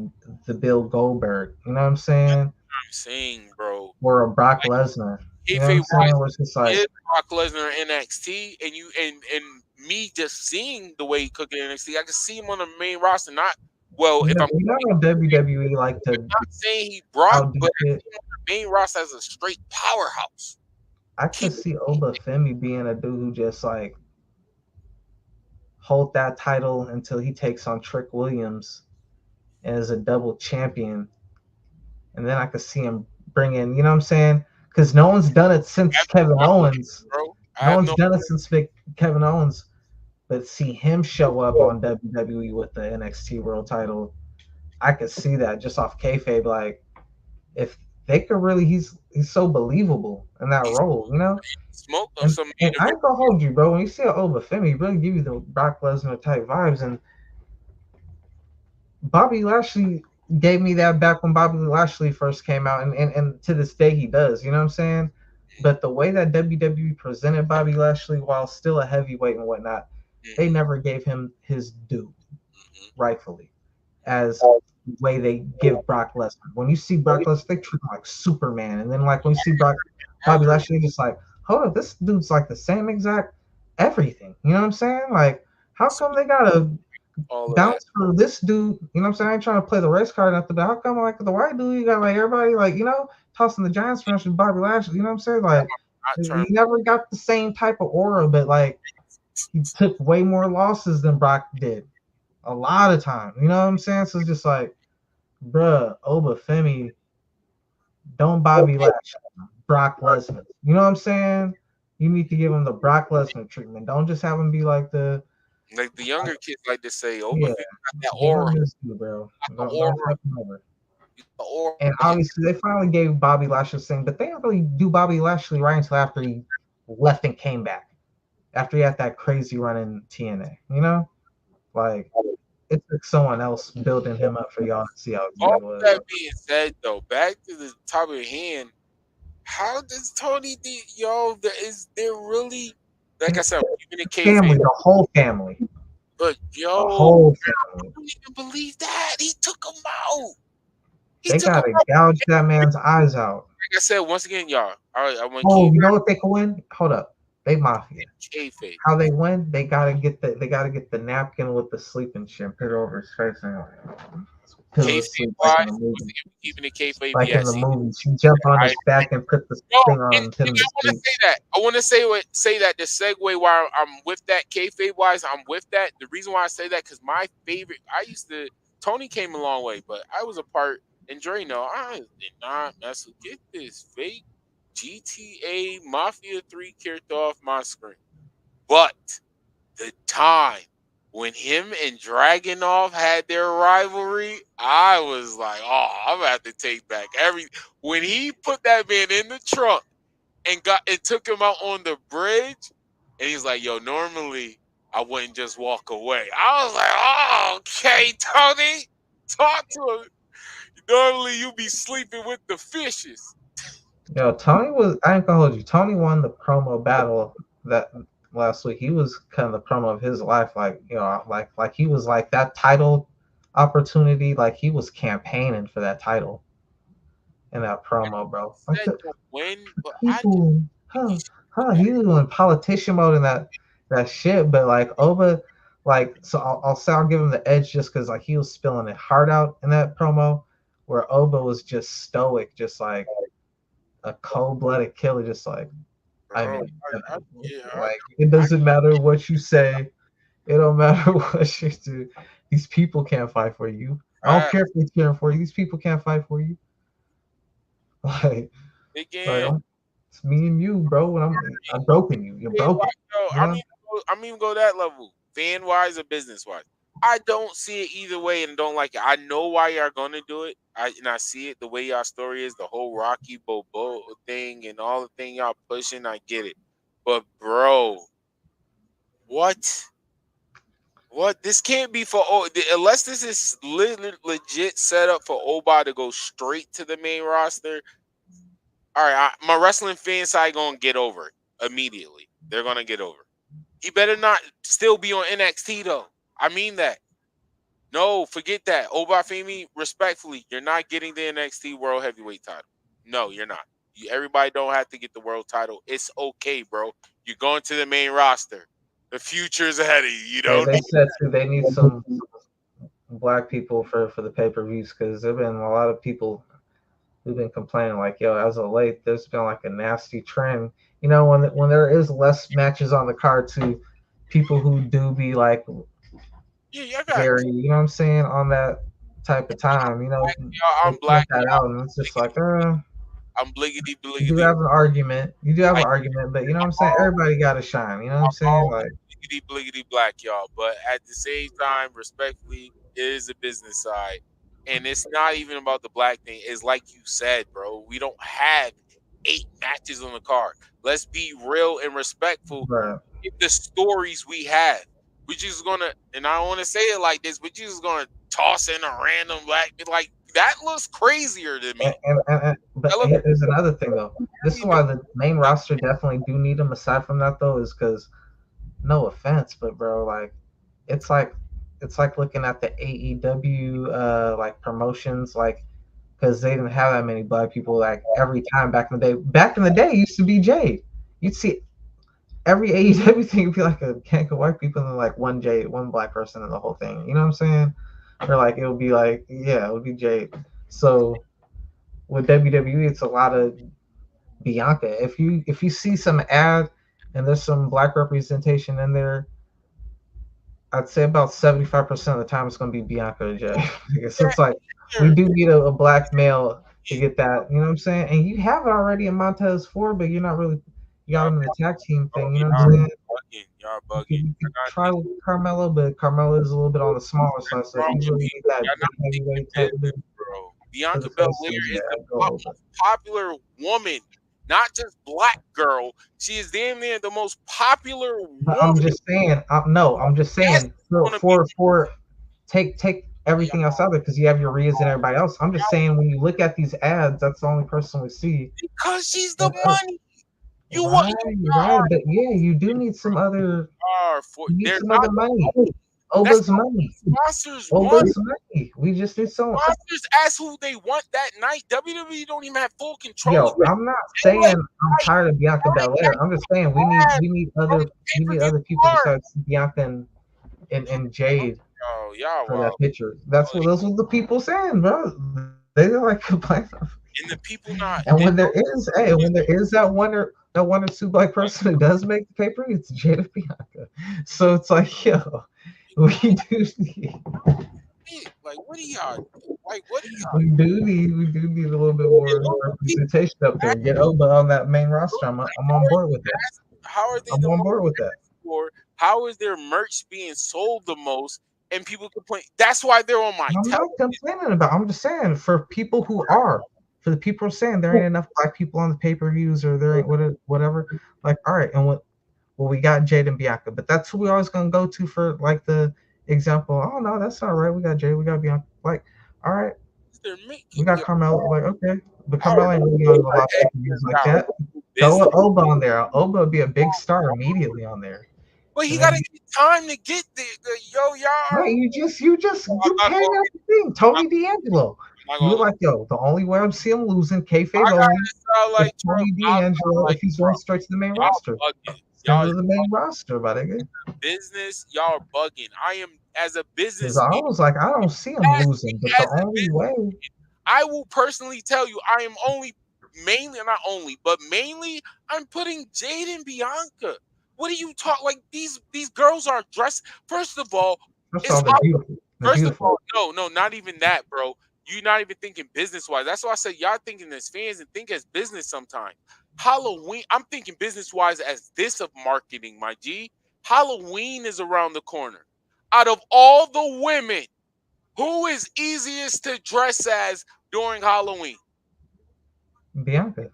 the Bill Goldberg. You know what I'm saying? I'm saying, bro. Or a Brock Lesnar. You know what I'm Kayfabe saying? wise, Where it's just like, is Brock Lesnar in NXT, and me just seeing the way he cooked in NXT, I can see him on the main roster. Not well, if I'm you know how WWE like to not saying he Brock, outdo but I it. see him on the main roster as a straight powerhouse. I could see Oba Femi being a dude who just like hold that title until he takes on Trick Williams and is a double champion and then I could see him bring in, you know what I'm saying? Because no one's done it since Kevin Owens. bro. I No have one's no. done it since Kevin Owens. But see him show up on WWE with the NXT World Title, I could see that just off kayfabe. Like if they could really, he's so believable in that role, you know. Smoke on And, some and I universe. ain't gonna hold you, bro. When you see an Oba Femi, he really give you the Brock Lesnar type vibes. And Bobby Lashley gave me that back when Bobby Lashley first came out, and to this day he does. You know what I'm saying? But the way that WWE presented Bobby Lashley, while still a heavyweight and whatnot, they never gave him his due, rightfully, as the way they give Brock Lesnar. When you see Brock Lesnar, they treat him like Superman, and then like when you see Bobby Lashley, just like, hold up, this dude's like the same exact everything. You know what I'm saying? Like, how come they gotta All of that. bounce for this dude? You know what I'm saying? I ain't trying to play the race card after, but how come like the white dude, you got like everybody like, you know, tossing the Giants finish with Bobby Lashley? You know what I'm saying? Like, Not he trying. never got the same type of aura, but like he took way more losses than Brock did a lot of time. You know what I'm saying? So it's just like, bruh, Oba Femi, don't Bobby Lashley, Brock Lesnar. You know what I'm saying? You need to give him the Brock Lesnar treatment. Don't just have him be like the Like the younger kids like to say, "Oh, yeah. but got that Give aura, him his due, bro. the Don't aura, fuck him over. the aura." And obviously, they finally gave Bobby Lashley thing, but they didn't really do Bobby Lashley right until after he left and came back. After he had that crazy run in TNA, you know, like it took someone else building him up for y'all to see how good All it was. that being said, though, back to the top of your hand, how does Tony D? Yo, is there really? Like I said, even the Family, kayfabe, the whole family, but the yo, whole I family. don't even believe that he took him out. He They took him gotta out. gouge that man's eyes out. Like I said, once again, y'all. I want to Oh, keep you know what they can win? Hold up, they mafia. kayfabe. How they win? They gotta get the napkin with the sleeping shit, put it over his face and put him to Kayfabe sleep like wise, in the once movie. again, keeping the kayfabe. Like in Yes, the movies, you jump on his back and put the no, thing on and him, put him I to want to sleep. say that. I want to say that the segue why I'm with that kayfabe wise, I'm with that. The reason why I say that because my favorite, Tony came a long way, but I was a part, and Dre, no, I did not mess with. Get this fake GTA Mafia 3 character off my screen. But the time when him and Dragunov had their rivalry, I was like, oh, I'm gonna have to take back when he put that man in the trunk and took him out on the bridge, and he's like, yo, normally I wouldn't just walk away. I was like, oh, okay, Tony, talk to him. Normally you be sleeping with the fishes. Yo, Tony was. I ain't gonna hold you. Tony won the promo battle that last week. He was kind of the promo of his life. Like like he was like that title opportunity. Like he was campaigning for that title in that promo, bro. Like Said to win, but people, he was doing politician mode in that shit. But like Oba, like so I'll say I'll give him the edge just because like he was spilling it heart out in that promo, where Oba was just stoic, just like a cold-blooded killer, just like like it doesn't matter what you say, it don't matter what you do. These people can't fight for you. I don't care if they're cheering for you. These people can't fight for you. Like, again, it's me and you, bro. When I'm broken you. You're broken. I mean, even go that level, fan wise or business wise. I don't see it either way and don't like it. I know why y'all gonna do it. I see it the way y'all story is, the whole Rocky Bobo thing and all the thing y'all pushing. I get it, but bro, what? What? This can't be for unless this is legit set up for Oba to go straight to the main roster. All right, my wrestling fan side gonna get over it immediately. They're gonna get over it. He better not still be on NXT though. I mean that. No, forget that. Obafemi, respectfully, you're not getting the NXT World Heavyweight title. No, you're not. Everybody don't have to get the world title. It's okay, bro. You're going to the main roster. The future's ahead of you. You don't. They said too they need some black people for the pay-per-views because there've been a lot of people who've been complaining like, yo, as of late, there's been like a nasty trend. You know, when there is less matches on the card to people who do be like Yeah, I got very, you know what I'm saying, on that type of time, you know. Y'all, They I'm point black. that out, and it's just like, I'm bliggity you do bliggity. have an argument. You do have an I- argument, but you know what I'm saying? Everybody got to shine. You know what I'm saying? all Like, bliggity bliggity black, y'all. But at the same time, respectfully, it is a business side. And it's not even about the black thing. It's like you said, bro. We don't have 8 matches on the card. Let's be real and respectful. bruh. The stories we have. We just gonna, and I don't want to say it like this, but you just gonna toss in a random black, like that looks crazier to me. But That looks there's another thing though. This is really why the main roster definitely do need them. Aside from that though, is because no offense, but bro, like it's like looking at the AEW like promotions, like because they didn't have that many black people. Like every time back in the day, it used to be Jade. You'd see every AEW thing would be like a gang of white people and like one black person in the whole thing. You know what I'm saying? Or like it would be like, yeah, it would be Jade. So with WWE, it's a lot of Bianca. If you see some ad and there's some black representation in there, I'd say about 75% of the time it's going to be Bianca or Jay. So it's like we do need a black male to get that. You know what I'm saying? And you have it already in Montez Ford, but you're not really. You got him in the tag team thing. You know what I'm saying? Y'all You bugging. could try with Carmelo, but Carmelo is a little bit on the smaller side, so if you really need that heavyweight type dude Bro, for Bianca the Belair faces, is yeah, the go most over. popular woman, not just black girl. She is damn near the most popular But I'm woman. just saying. I'm just saying. For take everything else out there because you have your Rias and everybody else. I'm just saying when you look at these ads, that's the only person we see. Because she's the money. You Right, want but yeah, you do need some other. You need they're some not other money. That's Oba's money. sponsors want. Oba's money. We just need some. Sponsors ask who they want that night. WWE don't even have full control. Yo, of it. I'm not saying I'm tired of Bianca Belair. I'm just saying we need other people besides Bianca and Jade Oh, y'all for wow. that picture. That's what those were the people saying, bro. They didn't like complain. And the people not. And when there is that one or two black person who does make the paper, it's Jade and Bianca. So it's like, yo, we do need. Like, what are y'all? Like, what are y'all? We do need a little bit more representation up there. Get Oba on that main roster. I'm on board with that. How are they I'm the on most board with that. or how is their merch being sold the most and people complain? That's why they're on my I'm not complaining about. I'm just saying for people who are, for the people who are saying there ain't enough black people on the pay-per-views or there ain't whatever. Like, all right, and we got Jade and Bianca, but that's who we always gonna go to for like the example. Oh no, that's not right. We got Jade, we got Bianca. Like, all right, we got Carmelo. Like, okay, but Carmelo ain't really on a lot of pay-per-views like that. Throw Oba on there. Oba would be a big star immediately on there. But he gotta get time to get there. Y'all. Right, you paying out the thing. Tony D'Angelo. You were like, yo, the only way I'm seeing him losing kayfabe only is Tony D'Angelo if he's going straight to the main roster. Y'all to the main roster, but again. Business, y'all are bugging. I am as a business. I was like, I don't see him losing, but the only way. I will personally tell you, I am mainly, I'm putting Jade and Bianca. What do you talk like? These girls are dressed. First of all, no, not even that, bro. You're not even thinking business wise. That's why I said y'all thinking as fans and think as business sometimes. Halloween, I'm thinking business wise as this of marketing, my G. Halloween is around the corner. Out of all the women, who is easiest to dress as during Halloween? Bianca.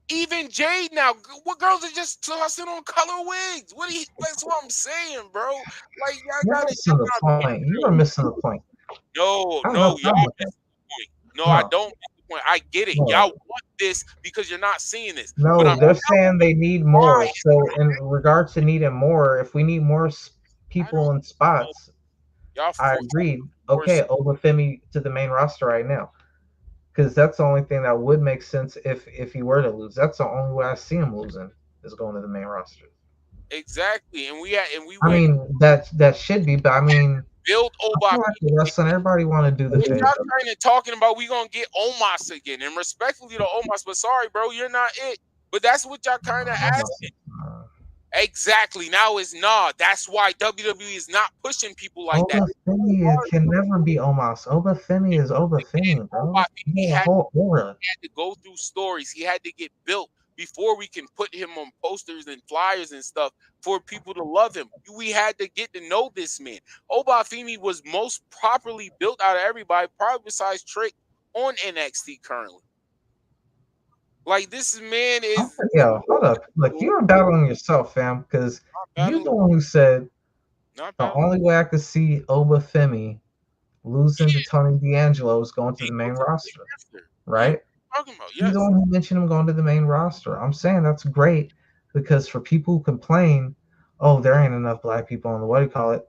Even Jade now. What girls are just tossing on color wigs? That's what I'm saying, bro. Like y'all got missing the point. You are missing the point. No, y'all missing the point. No, I don't miss the point. I get it. No. Y'all want this because you're not seeing this. No, they're saying they need more. So in regards to needing more, if we need more people in spots, I agreed. Okay, Obafemi to the main roster right now. Because that's the only thing that would make sense if he were to lose. That's the only way I see him losing is going to the main roster. Exactly, and we. I mean that should be, but I mean, build Omos. Wrestling, everybody want to do the thing. Y'all kind of talking about we gonna get Omos again, and respectfully to Omos, but sorry, bro, you're not it. But that's what y'all kind of asking. Exactly. Now it's nah. That's why WWE is not pushing people like that. Obafemi can never be Omos. Obafemi is Obafemi, bro. He The had whole aura. to go through stories. He had to get built before we can put him on posters and flyers and stuff for people to love him. We had to get to know this man. Obafemi was most properly built out of everybody, probably besides Trick on NXT currently. Like this man is. Yo, hold up. Look, you're battling yourself, fam, because you're the one who said the only way I could see Obafemi losing to Tony D'Angelo is going to the main roster, right? Talking about, You're the one who mentioned him going to the main roster. I'm saying that's great because for people who complain, oh, there ain't enough black people on the what do you call it?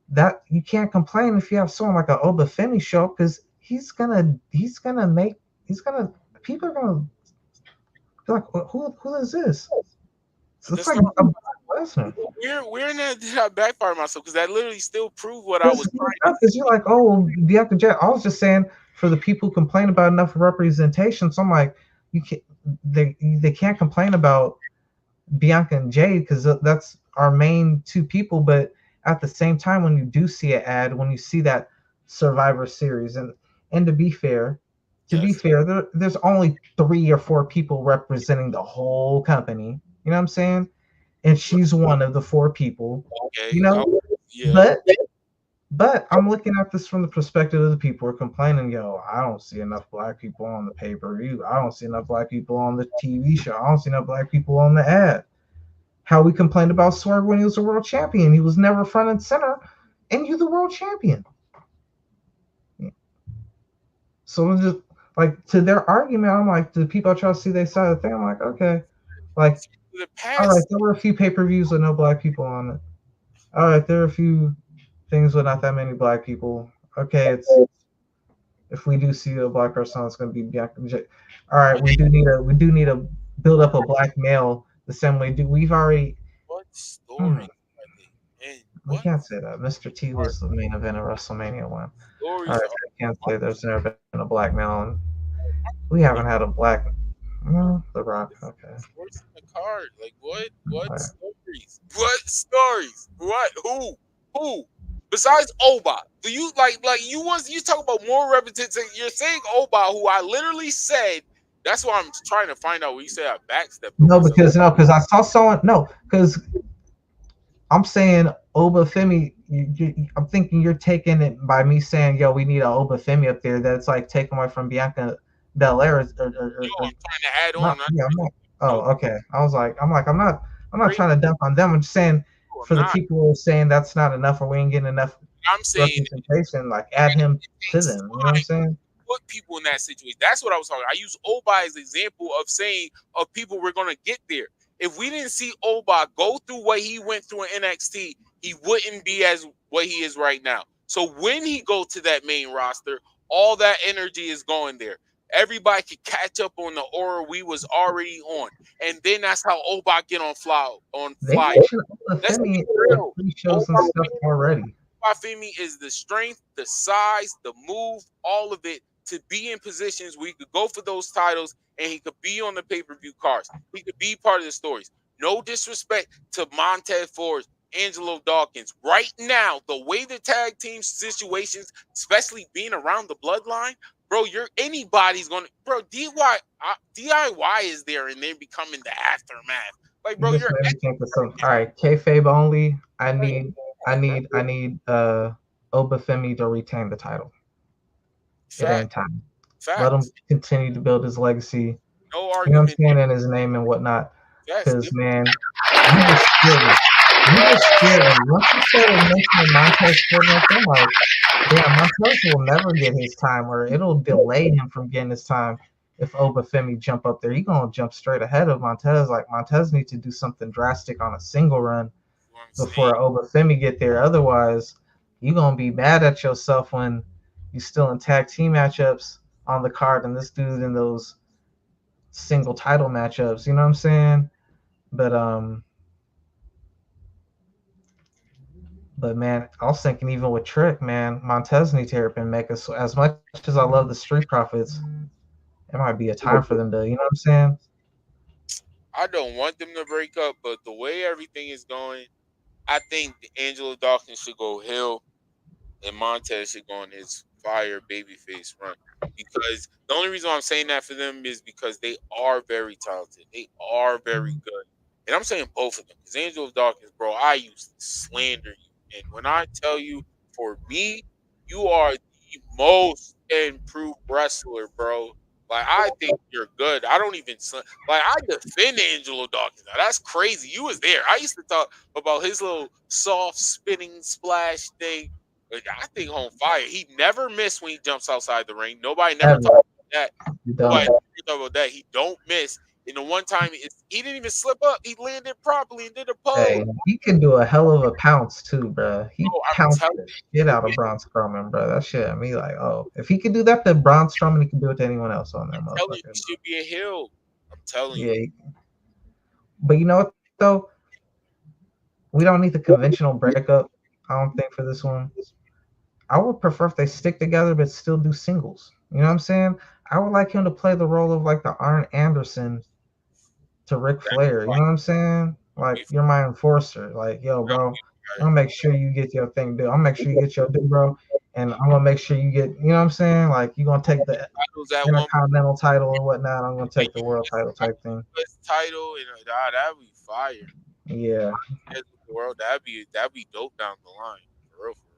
That you can't complain if you have someone like an Obafemi show because people are gonna be like, who is this? So it's like we're in that backfire myself because that literally still proved what I was trying to. Because you're like, oh, Bianca Jet. I was just saying for the people who complain about enough representation. So I'm like, you can't. They can't complain about Bianca and Jay because that's our main two people. But at the same time, when you do see an ad, when you see that Survivor Series, and to be fair, there's only 3 or 4 people representing the whole company. You know what I'm saying? And she's one of the 4 people. Okay, you know, yeah. But I'm looking at this from the perspective of the people who are complaining. Yo, I don't see enough black people on the pay-per-view. I don't see enough black people on the TV show. I don't see enough black people on the ad. How we complained about Swerve when he was a world champion. He was never front and center, and you're the world champion. So just like to their argument, I'm like, the people I try to see their side of the thing. I'm like, okay, like, all right, there were a few pay-per-views with no black people on it. All right, there are a few things with not that many black people. Okay, it's if we do see a black person, it's going to be Bianca. All right, we do need to build up a black male the same way. We've already. What story? We can't say that. Mr. T was the main event of WrestleMania 1. All right, I can't say there's never been a black male. And we haven't had a black. No, The Rock. Okay. What's in the card? Like what? What stories? What stories? What? Who? Besides Oba, do you like you talk about more representation? You're saying Oba, who I literally said. That's why I'm trying to find out what you said. I backstepped. No, because I saw someone. No, because I'm saying Obafemi. I'm thinking you're taking it by me saying, "Yo, we need an Obafemi up there." That's like taking away from Bianca Belair. I'm trying to add on. Okay. I'm not trying to dump on them. I'm just saying for the people who are saying that's not enough or we ain't getting enough representation, like add him to them. You know what I'm saying? Put people in that situation. That's what I was talking. I use Oba as an example of saying of people we're gonna get there. If we didn't see Oba go through what he went through in NXT, he wouldn't be as what he is right now. So when he goes to that main roster, all that energy is going there. Everybody could catch up on the aura we was already on, and then that's how Oba get on fly. Let's be real. Shows and stuff already. Obafemi is the strength, the size, the move, all of it to be in positions where he could go for those titles and he could be on the pay-per-view cards. He could be part of the stories. No disrespect to Montez Ford, Angelo Dawkins. Right now, the way the tag team situations, especially being around the bloodline, bro, anybody's gonna, bro. DIY is there, and they're becoming the aftermath. Like, bro, all right, kayfabe only. I need Obafemi to retain the title. It ain't time. Let him continue to build his legacy. No argument. You know what I'm saying, and his name and whatnot. Because man, you just scared me. Once you started mentioning Montez Ford, I'm like, damn, Montez will never get his time, or it'll delay him from getting his time. If Obafemi jump up there, he's gonna jump straight ahead of Montez. Like Montez needs to do something drastic on a single run before Obafemi get there. Otherwise, you're gonna be mad at yourself when you still in tag team matchups on the card, and this dude in those single title matchups. You know what I'm saying? But man, I was thinking even with Trick, man, Montez needs to help and make us. As much as I love the Street Profits, it might be a time for them to, you know what I'm saying? I don't want them to break up, but the way everything is going, I think Angelo Dawkins should go heel and Montez should go on his fire babyface run. Because the only reason why I'm saying that for them is because they are very talented. They are very good. And I'm saying both of them. Because Angelo Dawkins, bro, I used to slander you. And when I tell you, for me, you are the most improved wrestler, bro. Like, I think you're good. I don't even, like, I defend Angelo Dawkins. Now, that's crazy. You was there. I used to talk about his little soft spinning splash thing. Like, I think on fire. He never missed when he jumps outside the ring. Nobody never Ever. talked about that. You Nobody don't. never talked about that. He don't miss. And the one time he didn't even slip up. He landed properly and did a Hey, pose. he can do a hell of a pounce too, bro. He Oh, I'm pounced telling the shit out of Braun Strowman, bro. That shit had me like, oh, if he could do that to Braun Strowman, he can do it to anyone else on that you, he motherfucker. should be a heel. I'm telling you. Yeah, but you know what though? We don't need the conventional breakup. I don't think for this one. I would prefer if they stick together but still do singles. You know what I'm saying? I would like him to play the role of like the Arn Anderson to Ric Flair. You know what I'm saying? Like you're my enforcer. Like, yo, bro, I'm gonna make sure you get your thing done. I'm gonna make sure you get your due, bro. And I'm gonna make sure you get, you know what I'm saying? Like you're gonna take the Titles at one Intercontinental title and whatnot. I'm gonna take the world title type thing. title and that'd be fire. Yeah, As the world, that'd be dope down the line. For real, for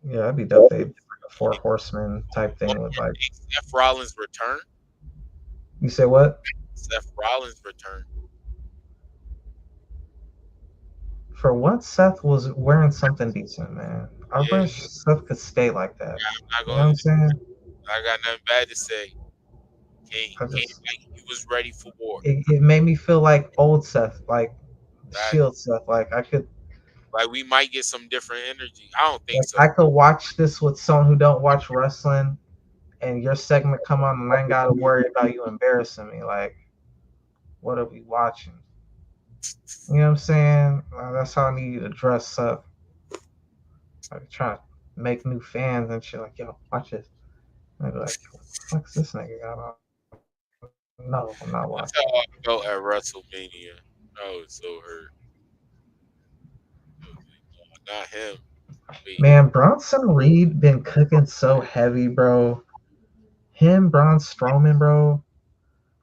real. yeah, that'd be dope. They like a four horsemen type thing with like. Seth Rollins' return. You say what? Seth Rollins' return. For once, Seth was wearing something decent, man. I Yeah. wish Seth could stay like that. I'm not You know what I'm saying? I got nothing bad to say. I just, He was ready for war. it made me feel like old Seth, like That, Shield Seth. Like I could, like we might get some different energy. I don't think like so. I could watch this with someone who don't watch wrestling, and your segment come on, and I ain't gotta worry about you embarrassing me. Like, what are we watching? You know what I'm saying? That's how I need you to dress up. Like trying to make new fans and shit. Like, yo, watch this. And I'd be like, what the fuck's this nigga got on? No, I'm not That's watching. how I felt at WrestleMania. I was so hurt. Not him. Man, Bronson Reed been cooking so heavy, bro. Him, Braun Strowman, bro,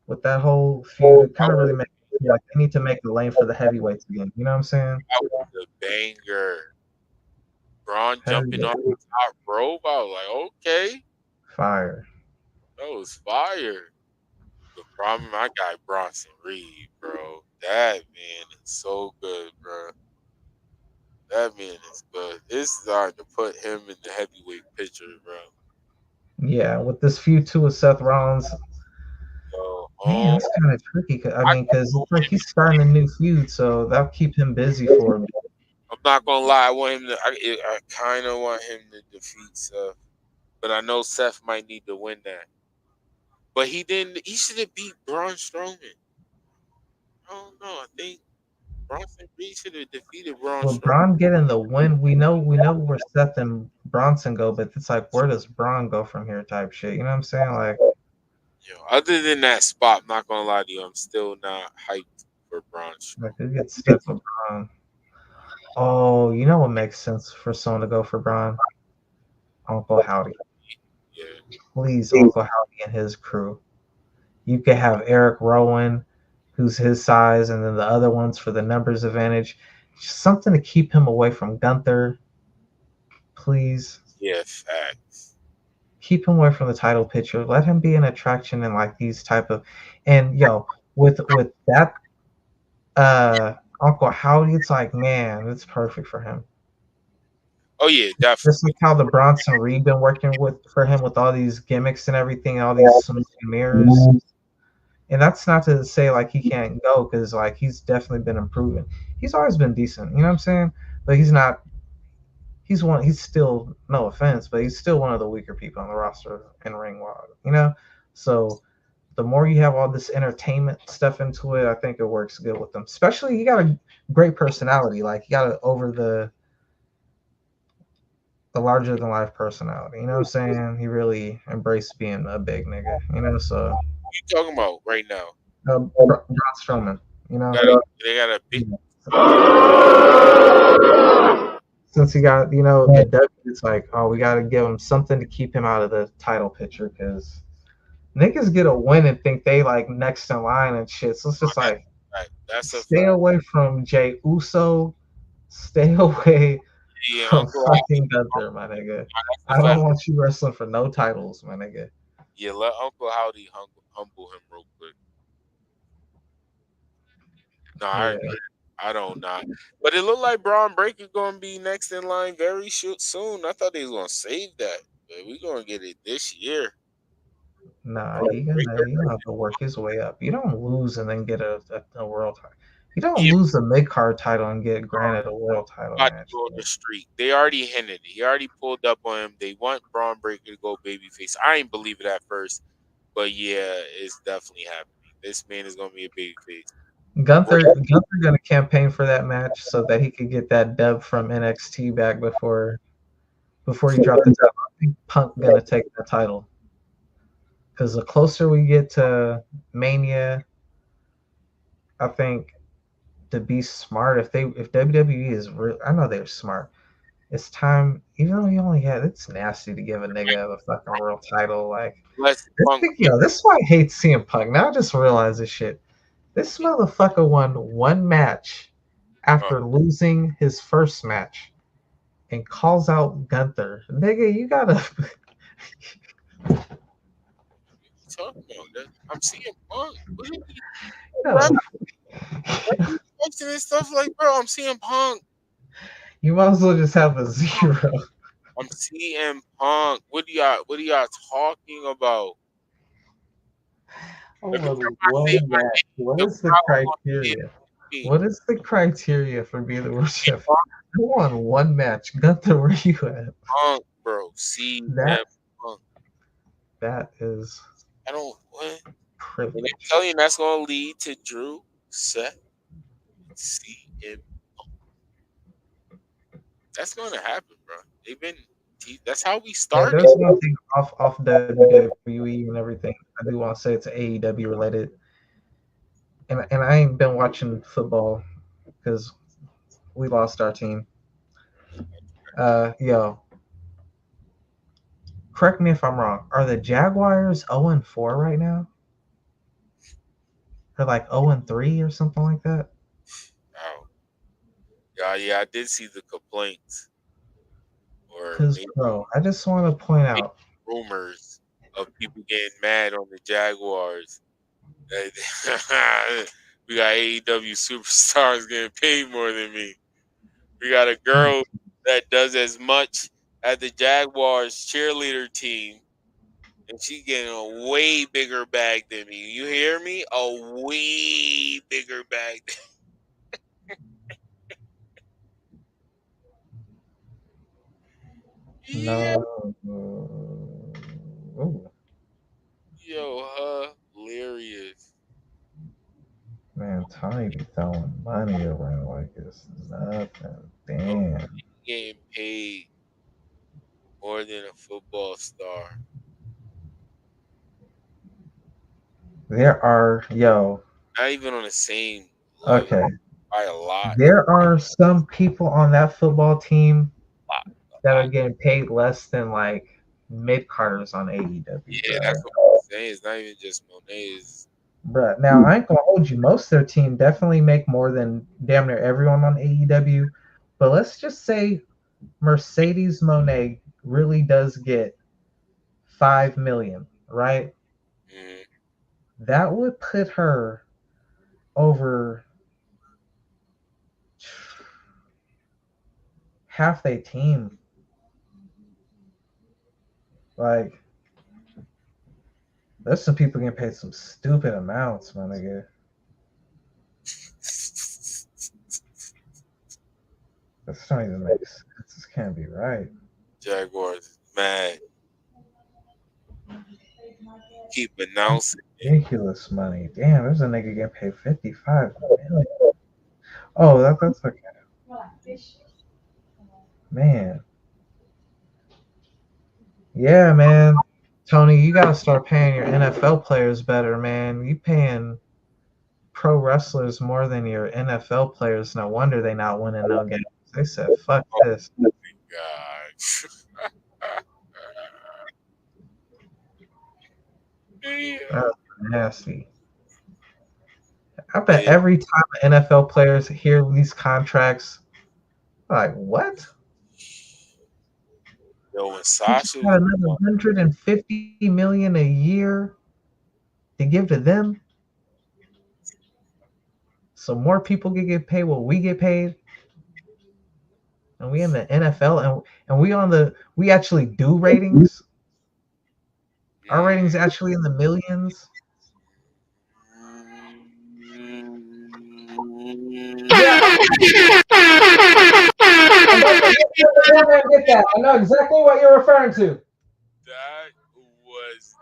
with that whole feud, it kind of really makes me feel like they need to make the lane for the heavyweights again. You know what I'm saying? That was a banger. Braun jumping Heavyweight. off the top rope. I was like, okay, Fire. that was fire. The problem, I got Bronson Reed, bro. That man is so good, bro. That man is good. It's starting to put him in the heavyweight picture, bro. Yeah, with this feud too with Seth Rollins, So, man, it's kind of tricky. I mean, because it's like he's starting a new feud, so that'll keep him busy for a bit. I'm not gonna lie. I want him to. I kind of want him to defeat Seth, but I know Seth might need to win that. But he didn't. He should have beat Braun Strowman. I don't know. I think Bronson Reed should have defeated Braun With Strowman. Braun getting the win, we know where Seth and Bronson go, but it's like where does Braun go from here type shit. You know what I'm saying? Like, Yo, other than that spot, I'm not gonna lie to you. I'm still not hyped for Braun Strowman. who gets stuck with Braun? Oh, you know what makes sense for someone to go for Braun? Uncle Howdy. Yeah. Please, Uncle Howdy and his crew. You could have Eric Rowan, who's his size, and then the other ones for the numbers advantage. Just something to keep him away from Gunther. Please. Yeah, facts. Keep him away from the title picture. Let him be an attraction in like these type of and yo, with that Uncle Howdy, it's like, man, it's perfect for him. Oh yeah, definitely. Just like how the Bronson Reed been working for him with all these gimmicks and everything, all these smoke and mirrors. And that's not to say like he can't go, because like he's definitely been improving. He's always been decent, you know what I'm saying? But he's not. He's still, no offense, but he's still one of the weaker people on the roster in ring wise, you know. So the more you have all this entertainment stuff into it, I think it works good with them. Especially he got a great personality, like he got a over the larger than life personality. You know what I'm saying? He really embraced being a big nigga, you know. So What you talking about right now? Braun Strowman. You know, They got a big. since he got the W, it's like, oh, we got to give him something to keep him out of the title picture because niggas get a win and think they like next in line and shit. So it's just like, Right. That's a stay away from Jay Uso. Stay away yeah, from Uncle fucking Gunther, my nigga. I don't want you wrestling for no titles, my nigga. Yeah, let Uncle Howdy humble him real quick. No, Yeah. I don't not. But it looked like Braun Breaker gonna be next in line very soon. I thought they was gonna save that, but we gonna get it this year. Nah, he gonna have to work his way up. You don't lose and then get a world title. You don't Yeah, lose the mid card title and get granted a world title about to match. go on the street. They already hinted it. He already pulled up on him. They want Braun Breaker to go babyface. I ain't believe it at first, but yeah, it's definitely happening. This man is gonna be a babyface. Gunther gonna campaign for that match so that he could get that dub from NXT back before he dropped the title. I think Punk gonna take the title because the closer we get to Mania, I think to be smart, if WWE is real, I know they're smart. It's time, even though he only had, it's nasty to give a nigga the fucking world title. Like, Let's Punk. this is why I hate CM Punk. Now I just realize this shit. This motherfucker won one match after losing his first match and calls out Gunther. Nigga, you gotta. Talking about that. I'm seeing Punk. What are you No, and stuff like, bro? I'm seeing Punk. you might as well just have a 0. I'm CM Punk. What are y'all talking about? Oh, what is the criteria? What is the criteria for being the world champion? You won one match. Gunther, where you at? Punk, bro. CM Punk. That is I don't what. privilege. And I'm telling you, that's gonna lead to Drew, Seth, CM Punk. That's gonna happen, bro. They've been. That's how we Yeah, started. there's one thing off WWE and everything. I do want to say it's AEW related, and I ain't been watching football because we lost our team. Yo, correct me if I'm wrong. Are the Jaguars 0-4 right now? They're like 0-3 or something like that. Oh, yeah, I did see the complaints, or Because, bro, I just want to point out rumors of people getting mad on the Jaguars. We got AEW superstars getting paid more than me. We got a girl that does as much as the Jaguars cheerleader team, and she getting a way bigger bag than me. You hear me? A way bigger bag. no. Ooh, Yo, hilarious. man, Tony be throwing money around like it's nothing. Damn. Getting paid more than a football star. There are, Not even on the same level. okay. By a lot. There are some people on that football team A that are lot. getting paid less than like mid carders on AEW. Yeah, Bro. that's what I'm saying. It's not even just Monet. Bruh, now I ain't gonna hold you. Most of their team definitely make more than damn near everyone on AEW. But let's just say Mercedes Monet really does get 5 million, right? Mm-hmm. That would put her over half their team. Like, there's some people getting paid some stupid amounts, my nigga. This don't even make sense. This can't be right. Jaguars mad. Keep announcing it. Ridiculous money. Damn, there's a nigga getting paid 55 million. Oh, that's okay. Man. Yeah, man. Tony, you gotta start paying your NFL players better, man. You paying pro wrestlers more than your NFL players. No wonder they not winning no games. They said, "Fuck this." God. Yeah. That's nasty. I bet every time NFL players hear these contracts, like what? Yo, when We Sasha just got another 150 million a year to give to them, so more people can get paid what we get paid, and we in the NFL, and we actually do ratings. Our ratings actually in the millions. Yeah, get that. I know exactly what you're referring to. That was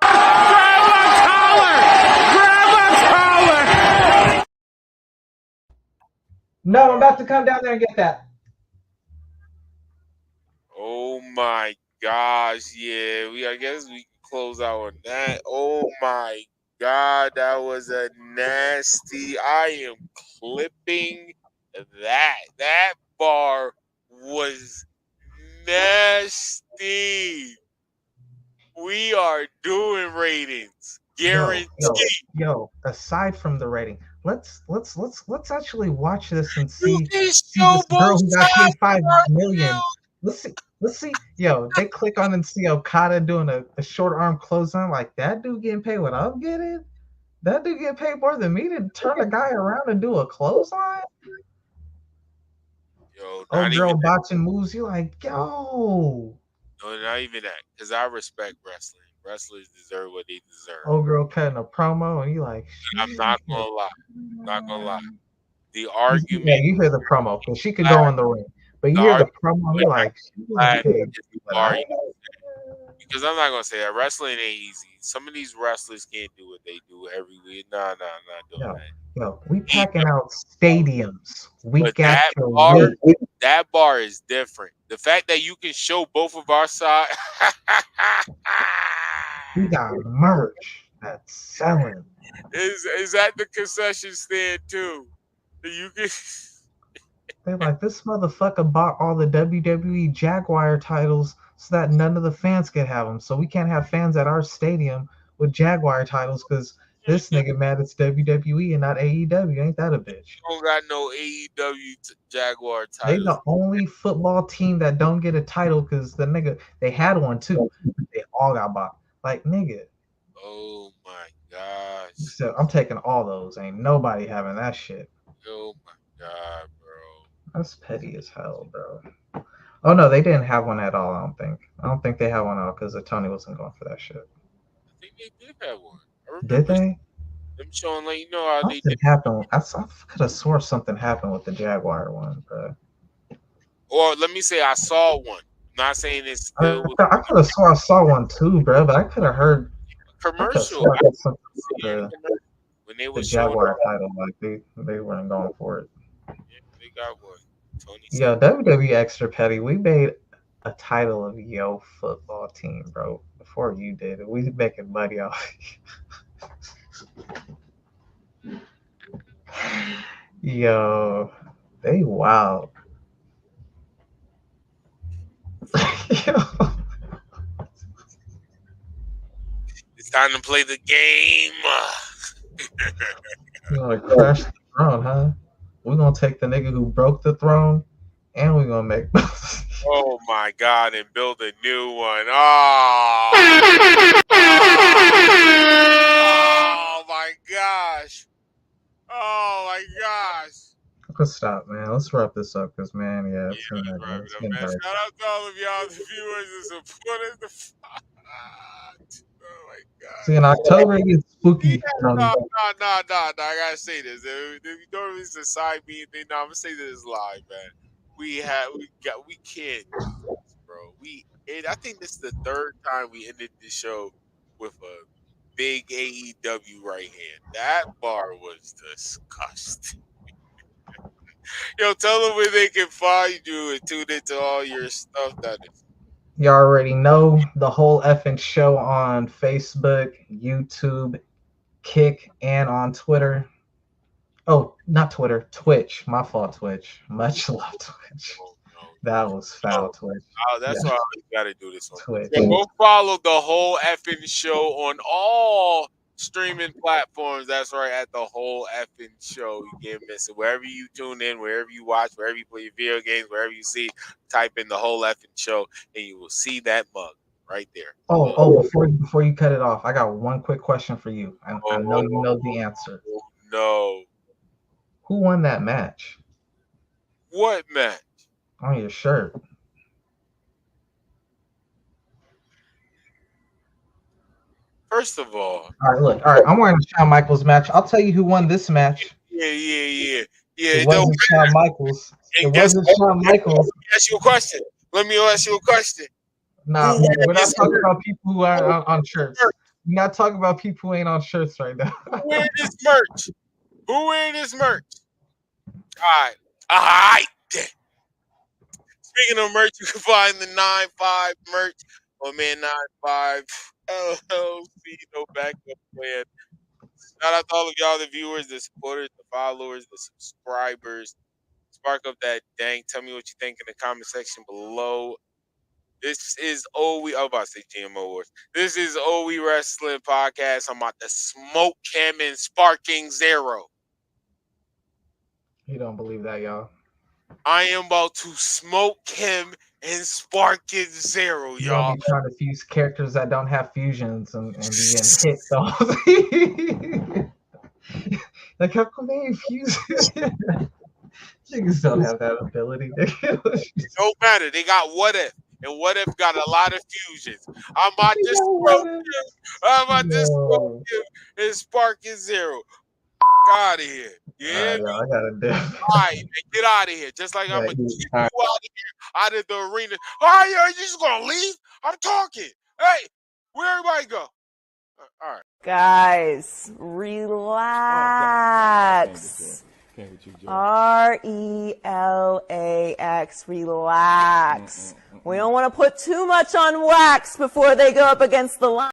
No, I'm about to come down there and get that. oh my gosh, yeah. I guess we can close out on that. Oh my god, that was a nasty. I am clipping that. That bar was nasty. We are doing ratings. Guaranteed. Yo, aside from the rating, let's actually watch this and You see can this show girl both who got paid sides. 5 million. Let's see. Yo, they click on and see Okada doing a short arm clothesline. Like, that dude getting paid what I'm getting? That dude getting paid more than me to turn a guy around and do a clothesline? Yo, Oh, not girl even that. botching moves. You like, yo. No, not even that. Because I respect wrestling. Wrestlers deserve what they deserve. Oh, girl cutting a promo, and you like, I'm not gonna lie. Not gonna lie. The yeah, argument. you hear the promo because she could go in the ring, but you hear the promo, you're like, she's Glad big. is the argument. Because I'm not gonna say that wrestling ain't easy. Some of these wrestlers can't do what they do every week. Nah, not doing that. Yo, we packing out stadiums week But that after bar, week. that bar is different. The fact that you can show both of our sides. We got merch that's selling. Is at the concession stand too. You can. They're like, this motherfucker bought all the WWE Jaguar titles so that none of the fans could have them. So we can't have fans at our stadium with Jaguar titles because this nigga mad it's WWE and not AEW. Ain't that a bitch? Don't got no AEW Jaguar They titles. the only football team that don't get a title because the nigga, they had one too. They all got bought. Like, nigga. Oh my gosh. So I'm taking all those. Ain't nobody having that shit. Oh my god, bro. That's petty as hell, bro. Oh no, they didn't have one at all. I don't think they had one out because Tony wasn't going for that shit. I think they did have one. I remember Did they? them showing, like, you know how they Something did. happened. I could have swore something happened with the Jaguar one, bro. Or let me say I saw one. I'm not saying it's still with I could have swore I saw one too, bro. But I could have heard commercial. I could have When they the were showing Jaguar title, like they weren't going for it. yeah, they got one. Tony Yo, WWE extra petty. We made a title of Yo football team, bro. Before you did it, we making money off. Yo, they wild. Yo. It's time to play the game. You gonna crash the throne, huh? We're gonna take the nigga who broke the throne, and we're gonna make. Oh my god, and build a new one. Oh, oh my gosh. Oh my gosh. Let's stop, man. Let's wrap this up, cause man, yeah, it's Yeah, gonna right, it's man. getting Shout late. out to all of y'all, the viewers and supporters. Oh my god. See, in October it gets spooky. No. I gotta say this. If you don't release a side beat thing, I'm gonna say this live, man. We can't do this, bro. I think this is the third time we ended the show with a big AEW right hand. That bar was disgusting. Yo, tell them where they can find you and tune into all your stuff. That is. You already know the whole effing show on Facebook, YouTube, Kick, and on Twitter. Oh, not Twitter. Twitch. My fault, Twitch. Much love, Twitch. Oh, no. That was foul, Twitch. Oh, that's why we got to do this one. Twitch. Yeah, go follow the whole effing show on all streaming platforms. That's right, at the whole effing show. You can't miss it. Wherever you tune in, wherever you watch, wherever you play video games, wherever you see, type in the whole effing show, and you will see that mug right there. Before you cut it off, I got one quick question for you. I know you know the answer. Oh, no. Who won that match? What match? On your shirt. First of all. All right, I'm wearing the Shawn Michaels match. I'll tell you who won this match. Yeah. It wasn't Shawn Michaels. It wasn't Shawn Michaels. Let me ask you a question. Nah, we're not talking about people who are on shirts. We're not talking about people who ain't on shirts right now. Who wearing this merch? All right. Speaking of merch, you can find the 9-5 merch on Man95 LLC. No backup plan. Shout out to all of y'all, the viewers, the supporters, the followers, the subscribers. Spark up that dang. Tell me what you think in the comment section below. This is We GMO Wars. This is We Wrasslin Podcast. I'm about to smoke him in Sparking Zero. You don't believe that, y'all. I am about to smoke him in Sparking Zero, y'all. You'll be trying to fuse characters that don't have fusions and be in hit dolls. Like, how come they ain't fuse? Niggas don't have that ability. It don't matter. They got What If. And What If got a lot of fusions. I'm about to smoke him and Sparking Zero. Out of here. Yeah, I gotta do. All right, man, get out of here. Just like I'm gonna keep you out of here, out of the arena. All right, are you just gonna leave? I'm talking. Hey, where everybody go? All right, guys, relax. RELAX, relax. We don't want to put too much on wax before they go up against the line.